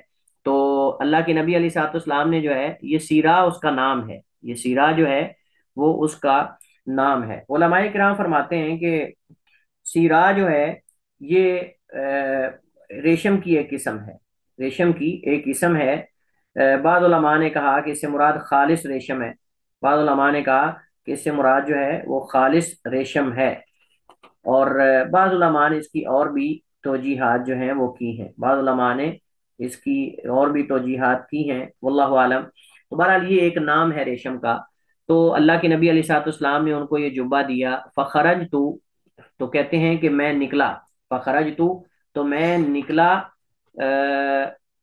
تو اللہ کے نبی علیہ الصلوۃ والسلام نے جو ہے یہ سیرا اس کا نام ہے، یہ سیرا جو ہے وہ اس کا نام ہے۔ علماء کرام فرماتے ہیں کہ سیرا جو ہے یہ ریشم کی ایک قسم ہے، ریشم کی ایک قسم ہے۔ بعض علماء نے کہا کہ اس سے مراد خالص ریشم ہے، بعض علماء نے کہا کہ اس سے مراد جو ہے وہ خالص ریشم ہے، اور بعض علماء نے اس کی اور بھی توجیحات جو ہیں وہ کی ہیں، بعض علماء نے اس کی اور بھی توجیحات کی ہیں، واللہ عالم۔ تو بہرحال یہ ایک نام ہے ریشم کا۔ تو اللہ کے نبی علیہ الصلوۃ والسلام نے ان کو یہ جبہ دیا، فخرج تو کہتے ہیں کہ میں نکلا، فخرج تو میں نکلا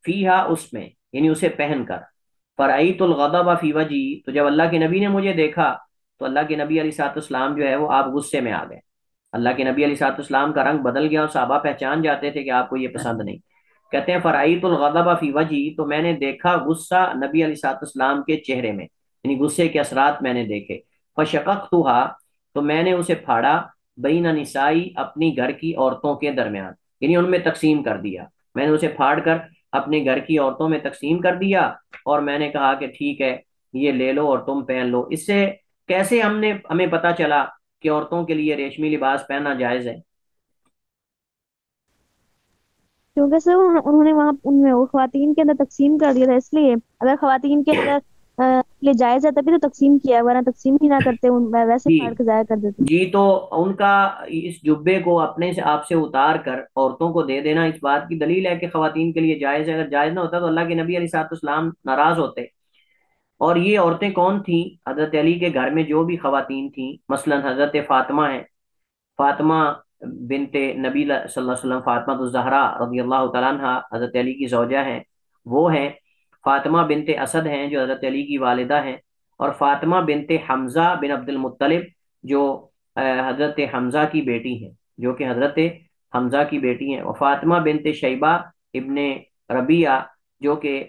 فیہا اس میں، یعنی اسے پہن کر، فرأیت الغضب فی وجہی، تو جب اللہ کے نبی نے مجھے دیکھا تو اللہ کے نبی علیہ الصلوۃ والسلام جو ہے وہ آپ غصے میں آ گئے، اللہ کے نبی علیہ الصلوۃ والسلام کا رنگ بدل گیا اور صحابہ پہچان جاتے تھے کہ آپ کو یہ پسند نہیں۔ کہتے ہیں فرأیت الغضب فی وجہی، تو میں نے دیکھا غصہ نبی علیہ الصلوۃ والسلام کے چہرے میں، یعنی غصے کے اثرات میں نے دیکھے۔ فشققتھا، تو میں نے اسے پھاڑا، بین نسائی، اپنی گھر کی عورتوں کے درمیان، یعنی ان میں تقسیم کر دیا، میں نے اسے پھاڑ کر اپنے گھر کی عورتوں میں تقسیم کر دیا، اور میں نے کہا کہ ٹھیک ہے یہ لے لو اور تم پہن لو۔ اس سے کیسے ہمیں پتا چلا کہ عورتوں کے لیے ریشمی لباس پہننا جائز ہے؟ کیونکہ سر انہوں نے وہاں ان میں وہ خواتین کے اندر تقسیم کر دیا تھا، اس لیے اگر خواتین کے اندر یہ جائز ہے تبھی تو تقسیم کیا ہے، ورنہ تقسیم ہی نہ کرتے، ویسے جی پھاڑ کے ضائع کر دیتے۔ جی، تو ان کا اس جبے کو اپنے سے آپ سے اتار کر عورتوں کو دے دینا اس بات کی دلیل ہے کہ خواتین کے لیے جائز ہے، اگر جائز نہ ہوتا تو اللہ کے نبی علیہ الصلوۃ والسلام ناراض ہوتے۔ اور یہ عورتیں کون تھیں؟ حضرت علی کے گھر میں جو بھی خواتین تھیں، مثلا حضرت فاطمہ ہیں، فاطمہ بنت نبی صلی اللہ علیہ وسلم، فاطمہ الزہرا رضی اللہ تعالیٰ عنہ حضرت علی کی زوجہ ہیں، وہ ہیں۔ فاطمہ بنت اسد ہیں جو حضرت علی کی والدہ ہیں، اور فاطمہ بنت حمزہ بن عبد المطلب جو حضرت حمزہ کی بیٹی ہیں، جو کہ حضرت حمزہ کی بیٹی ہیں، اور فاطمہ بنت شیبہ ابن ربیعہ جو کہ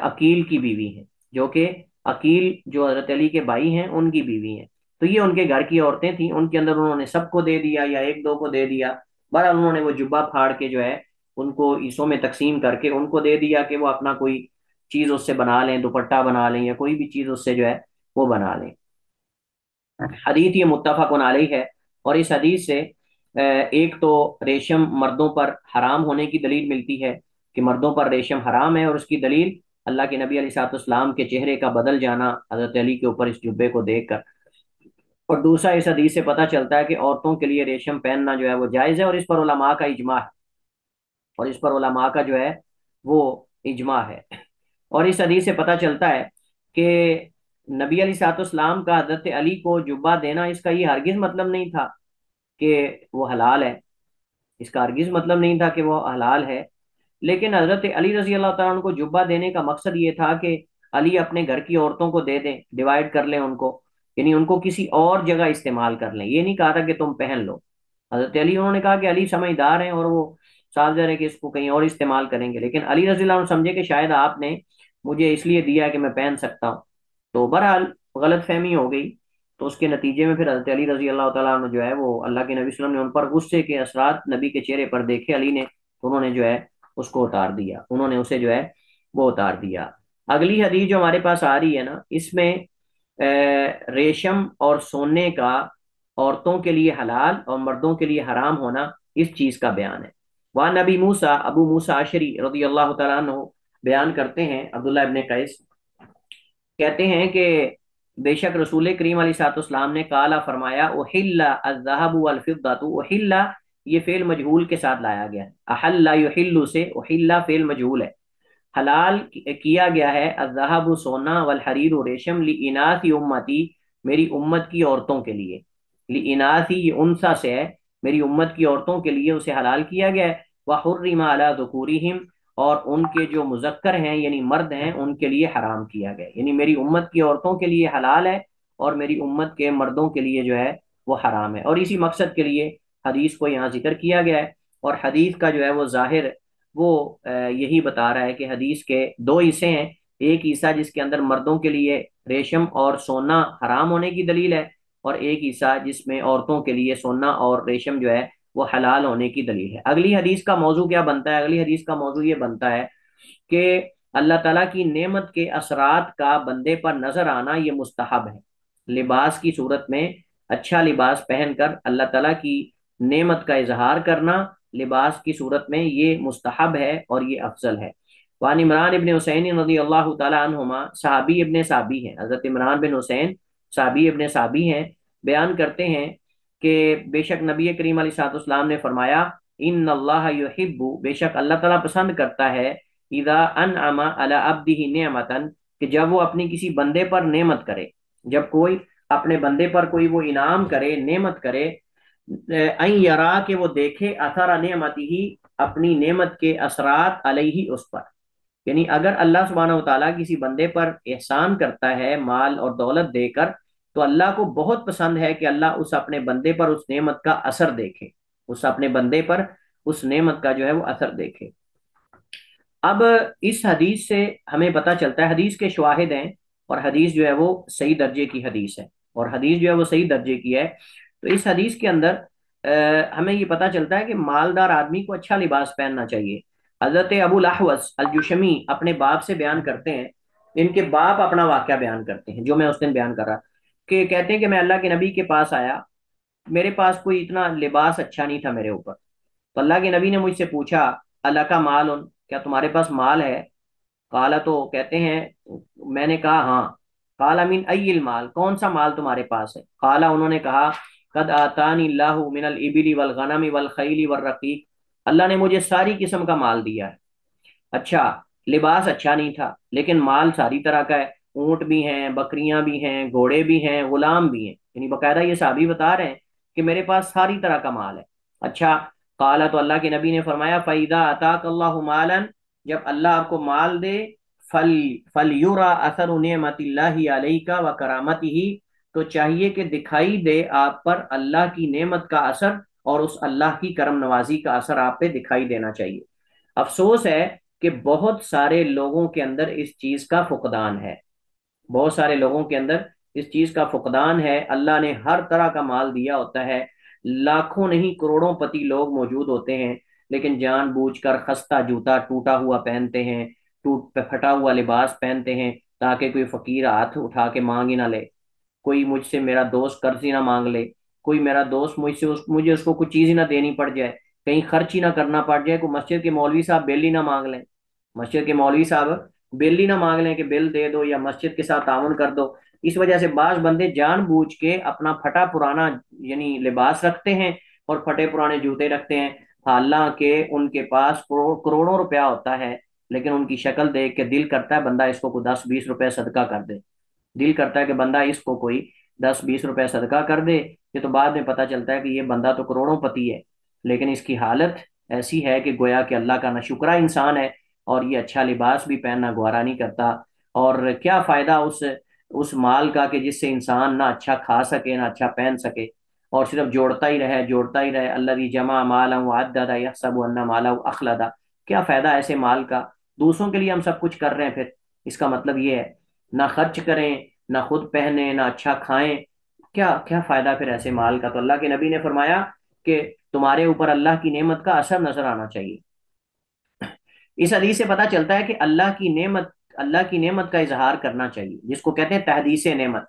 عقیل کی بیوی ہیں، جو کہ عقیل جو حضرت علی کے بھائی ہیں ان کی بیوی ہیں۔ تو یہ ان کے گھر کی عورتیں تھیں، ان کے اندر انہوں نے سب کو دے دیا یا ایک دو کو دے دیا، بہرحال انہوں نے وہ جبہ پھاڑ کے جو ہے ان کو حصوں میں تقسیم کر کے ان کو دے دیا کہ وہ اپنا کوئی چیز اس سے بنا لیں، دوپٹہ بنا لیں یا کوئی بھی چیز اس سے جو ہے وہ بنا لیں۔ حدیث یہ متفق علیہ ہے، اور اس حدیث سے ایک تو ریشم مردوں پر حرام ہونے کی دلیل ملتی ہے کہ مردوں پر ریشم حرام ہے، اور اس کی دلیل اللہ کے نبی علیہ الصلوۃ والسلام کے چہرے کا بدل جانا حضرت علی کے اوپر اس جبے کو دیکھ کر، اور دوسرا اس حدیث سے پتہ چلتا ہے کہ عورتوں کے لیے ریشم پہننا جو ہے وہ جائز ہے، اور اس پر علماء کا اجماع ہے، اور اس پر علماء کا جو ہے وہ اجماع ہے۔ اور اس حدیث سے پتہ چلتا ہے کہ نبی علیہ الصلوۃ والسلام کا حضرت علی کو جبہ دینا، اس کا یہ ہرگز مطلب نہیں تھا کہ وہ حلال ہے، اس کا ہرگز مطلب نہیں تھا کہ وہ حلال ہے، لیکن حضرت علی رضی اللہ تعالیٰ عنہ کو جبہ دینے کا مقصد یہ تھا کہ علی اپنے گھر کی عورتوں کو دے دیں، ڈیوائڈ کر لیں ان کو، یعنی ان کو کسی اور جگہ استعمال کر لیں، یہ نہیں کہا تھا کہ تم پہن لو۔ حضرت علی انہوں نے کہا کہ علی سمجھدار ہیں اور وہ صاف ظاہر ہے کہ اس کو کہیں اور استعمال کریں گے، لیکن علی رضی اللہ عنہ سمجھے کہ شاید آپ نے مجھے اس لیے دیا کہ میں پہن سکتا ہوں، تو بہرحال غلط فہمی ہو گئی۔ تو اس کے نتیجے میں پھر حضرت علی رضی اللہ تعالیٰ عنہ جو ہے وہ اللہ کے نبی صلی اللہ علیہ وسلم نے ان پر غصے کے اثرات نبی کے چہرے پر دیکھے علی نے، تو انہوں نے جو ہے اس کو اتار دیا، انہوں نے اسے جو ہے وہ اتار دیا۔ اگلی حدیث جو ہمارے پاس آ رہی ہے نا، اس میں ریشم اور سونے کا عورتوں کے لیے حلال اور مردوں کے لیے حرام ہونا، اس چیز کا بیان ہے۔ وہاں نبی موسیٰ، ابو موسیٰ اشعری رضی اللہ تعالیٰ عنہ بیان کرتے ہیں، عبداللہ ابن قیس کہتے ہیں کہ بے شک رسول کریم علیہ الصلوۃ والسلام نے قالا فرمایا، احل الذهب والفضة، احل یہ فعل مجہول کے ساتھ لایا گیا ہے، احل یحل سے احل فعل مجہول ہے، حلال کیا گیا ہے الذهب سونا، والحریر ریشم، لاناث امتی میری امت کی عورتوں کے لیے، لاناث یہ انثى سے ہے، میری امت کی عورتوں کے لیے اسے حلال کیا گیا ہے، وحرم علی ذکورہم اور ان کے جو مذکر ہیں یعنی مرد ہیں ان کے لیے حرام کیا گیا، یعنی میری امت کی عورتوں کے لیے حلال ہے اور میری امت کے مردوں کے لیے جو ہے وہ حرام ہے، اور اسی مقصد کے لیے حدیث کو یہاں ذکر کیا گیا ہے۔ اور حدیث کا جو ہے وہ ظاہر وہ یہی بتا رہا ہے کہ حدیث کے دو حصے ہیں، ایک حصہ جس کے اندر مردوں کے لیے ریشم اور سونا حرام ہونے کی دلیل ہے، اور ایک حصہ جس میں عورتوں کے لیے سونا اور ریشم جو ہے وہ حلال ہونے کی دلیل ہے۔ اگلی حدیث کا موضوع کیا بنتا ہے؟ اگلی حدیث کا موضوع یہ بنتا ہے کہ اللہ تعالیٰ کی نعمت کے اثرات کا بندے پر نظر آنا یہ مستحب ہے۔ لباس کی صورت میں اچھا لباس پہن کر اللہ تعالیٰ کی نعمت کا اظہار کرنا لباس کی صورت میں یہ مستحب ہے اور یہ افضل ہے۔ وان عمران ابن حسین رضی اللہ تعالیٰ عنہما، صحابی ابن صحابی ہیں، حضرت عمران بن حسین صحابی ابن صحابی ہیں، بیان کرتے ہیں کہ بے شک نبی کریم علیہ الصلوۃ والسلام نے فرمایا ان اللہ یحب، بے شک اللہ تعالیٰ پسند کرتا ہے اذا انعم علی عبدہ نعمتا، کہ جب وہ اپنی کسی بندے پر نعمت کرے، جب کوئی اپنے بندے پر کوئی وہ انعام کرے، نعمت کرے، این یرا، کہ وہ دیکھے، اثر نعمتہ، اپنی نعمت کے اثرات علیہ، اس پر، یعنی اگر اللہ سبحانہ و تعالیٰ کسی بندے پر احسان کرتا ہے مال اور دولت دے کر، تو اللہ کو بہت پسند ہے کہ اللہ اس اپنے بندے پر اس نعمت کا اثر دیکھے، اس اپنے بندے پر اس نعمت کا جو ہے وہ اثر دیکھے۔ اب اس حدیث سے ہمیں پتہ چلتا ہے، حدیث کے شواہد ہیں، اور حدیث جو ہے وہ صحیح درجے کی حدیث ہے، اور حدیث جو ہے وہ صحیح درجے کی ہے۔ تو اس حدیث کے اندر ہمیں یہ پتہ چلتا ہے کہ مالدار آدمی کو اچھا لباس پہننا چاہیے۔ حضرت ابو الاحوص الجشمی اپنے باپ سے بیان کرتے ہیں، ان کے باپ اپنا واقعہ بیان کرتے ہیں جو میں اس دن بیان کر رہا، کہ کہتے ہیں کہ میں اللہ کے نبی کے پاس آیا، میرے پاس کوئی اتنا لباس اچھا نہیں تھا میرے اوپر، تو اللہ کے نبی نے مجھ سے پوچھا اللہ کا مال، کیا تمہارے پاس مال ہے؟ قالا، تو کہتے ہیں میں نے کہا ہاں۔ قال من ای المال، کون سا مال تمہارے پاس ہے؟ قالا، انہوں نے کہا قد آتانی اللہ من الابل والغنم والخیل والرقیق، اللہ نے مجھے ساری قسم کا مال دیا ہے۔ اچھا، لباس اچھا نہیں تھا لیکن مال ساری طرح کا ہے، اونٹ بھی ہیں، بکریاں بھی ہیں، گھوڑے بھی ہیں، غلام بھی ہیں، یعنی باقاعدہ یہ صحابی بتا رہے ہیں کہ میرے پاس ساری طرح کا مال ہے۔ اچھا، قالا، تو اللہ کے نبی نے فرمایا فَإِذَا أَتَاكَ اللَّهُ مَالًا، جب اللہ آپ کو مال دے، فَلْيُرَى أَثَرُ نِعْمَةِ اللَّهِ عَلَيْكَ وَكَرَامَتِهِ، تو چاہیے کہ دکھائی دے آپ پر اللہ کی نعمت کا اثر اور اس اللہ کی کرم نوازی کا اثر آپ پہ دکھائی دینا چاہیے۔ افسوس ہے کہ بہت سارے لوگوں کے اندر اس چیز کا فقدان ہے، بہت سارے لوگوں کے اندر اس چیز کا فقدان ہے۔ اللہ نے ہر طرح کا مال دیا ہوتا ہے، لاکھوں نہیں کروڑوں پتی لوگ موجود ہوتے ہیں، لیکن جان بوجھ کر خستہ جوتا ٹوٹا ہوا پہنتے ہیں، پھٹا ہوا لباس پہنتے ہیں، تاکہ کوئی فقیر ہاتھ اٹھا کے مانگ ہی نہ لے، کوئی مجھ سے میرا دوست قرض ہی نہ مانگ لے، کوئی میرا دوست مجھے اس کو کچھ چیز ہی نہ دینی پڑ جائے، کہیں خرچ ہی نہ کرنا پڑ جائے، کوئی مسجد کے مولوی صاحب بل ہی نہ مانگ لیں، مسجد کے مولوی صاحب بل ہی نہ مانگ لیں کہ بل دے دو یا مسجد کے ساتھ تعاون کر دو۔ اس وجہ سے بعض بندے جان بوجھ کے اپنا پھٹا پرانا یعنی لباس رکھتے ہیں اور پھٹے پرانے جوتے رکھتے ہیں، حالانکہ ان کے پاس کروڑوں روپیہ ہوتا ہے، لیکن ان کی شکل دیکھ کے دل کرتا ہے بندہ اس کو کوئی 10-20 روپے صدقہ کر دے، دل کرتا ہے کہ بندہ اس کو کوئی 10-20 روپے صدقہ کر دے۔ یہ تو بعد میں پتہ چلتا ہے کہ یہ بندہ تو کروڑوں پتی ہے، لیکن اس کی حالت ایسی ہے کہ گویا کہ اللہ کا ناشکرا انسان ہے، اور یہ اچھا لباس بھی پہننا گوارا نہیں کرتا۔ اور کیا فائدہ اس مال کا کہ جس سے انسان نہ اچھا کھا سکے نہ اچھا پہن سکے، اور صرف جوڑتا ہی رہے جوڑتا ہی رہے۔ الذی جمع مالا وعددہ یحسب ان مالہ اخلدہ، کیا فائدہ ایسے مال کا؟ دوسروں کے لیے ہم سب کچھ کر رہے ہیں، پھر اس کا مطلب یہ ہے نہ خرچ کریں، نہ خود پہنیں، نہ اچھا کھائیں، کیا کیا فائدہ پھر ایسے مال کا؟ تو اللہ کے نبی نے فرمایا کہ تمہارے اوپر اللہ کی نعمت کا اثر نظر آنا چاہیے۔ اس حدیث سے پتہ چلتا ہے کہ اللہ کی نعمت کا اظہار کرنا چاہیے، جس کو کہتے ہیں تحدیث نعمت۔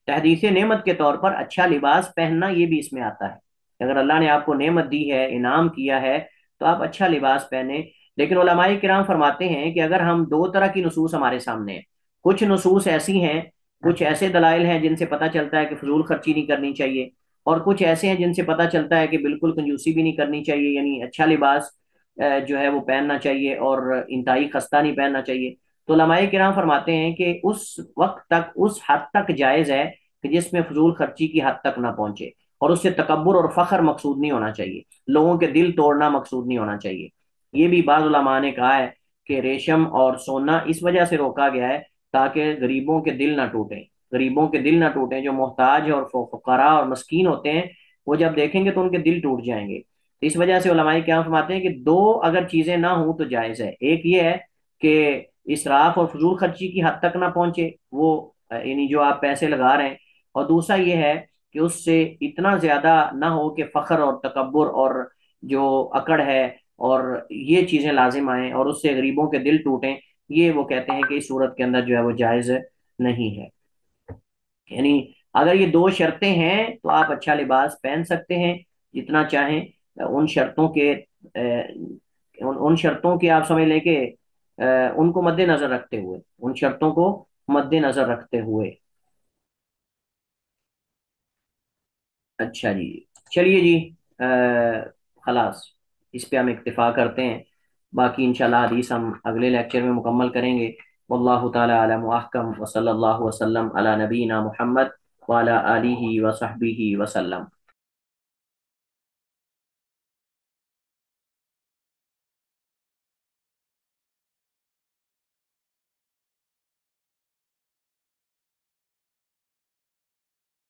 تحدیث نعمت کے طور پر اچھا لباس پہننا یہ بھی اس میں آتا ہے، اگر اللہ نے آپ کو نعمت دی ہے، انعام کیا ہے، تو آپ اچھا لباس پہنیں۔ لیکن علماء کرام فرماتے ہیں کہ اگر ہم دو طرح کی نصوص ہمارے سامنے ہیں، کچھ نصوص ایسی ہیں، کچھ ایسے دلائل ہیں جن سے پتہ چلتا ہے کہ فضول خرچی نہیں کرنی چاہیے، اور کچھ ایسے ہیں جن سے پتہ چلتا ہے کہ بالکل کنجوسی بھی نہیں کرنی چاہیے، یعنی اچھا لباس جو ہے وہ پہننا چاہیے اور انتہائی خستہ نہیں پہننا چاہیے۔ تو علماء کرام فرماتے ہیں کہ اس وقت تک، اس حد تک جائز ہے کہ جس میں فضول خرچی کی حد تک نہ پہنچے، اور اس سے تکبر اور فخر مقصود نہیں ہونا چاہیے، لوگوں کے دل توڑنا مقصود نہیں ہونا چاہیے۔ یہ بھی بعض علماء نے کہا ہے کہ ریشم اور سونا اس وجہ سے روکا گیا ہے تاکہ غریبوں کے دل نہ ٹوٹیں، غریبوں کے دل نہ ٹوٹیں، جو محتاج اور فقراء اور مسکین ہوتے ہیں، وہ جب دیکھیں گے تو ان کے دل ٹوٹ جائیں گے۔ اس وجہ سے علماء کیا فرماتے ہیں کہ دو اگر چیزیں نہ ہوں تو جائز ہے، ایک یہ ہے کہ اسراف اور فضول خرچی کی حد تک نہ پہنچے وہ، یعنی جو آپ پیسے لگا رہے ہیں، اور دوسرا یہ ہے کہ اس سے اتنا زیادہ نہ ہو کہ فخر اور تکبر اور جو اکڑ ہے اور یہ چیزیں لازم آئیں اور اس سے غریبوں کے دل ٹوٹیں۔ یہ وہ کہتے ہیں کہ اس صورت کے اندر جو ہے وہ جائز نہیں ہے. یعنی اگر یہ دو شرطیں ہیں تو آپ اچھا لباس پہن سکتے ہیں جتنا چاہیں. ان شرطوں کے ان شرطوں کے آپ سمجھ لیں کہ ان کو مد نظر رکھتے ہوئے، ان شرطوں کو مد نظر رکھتے ہوئے. اچھا جی، چلیے جی، خلاص اس پہ ہم اکتفا کرتے ہیں. باقی انشاءاللہ حدیث ہم اگلے لیکچر میں مکمل کریں گے. واللہ تعالی عالم واحکم، وصلی اللہ وسلم علی نبینا محمد وعلی آلہ وصحبہ وسلم.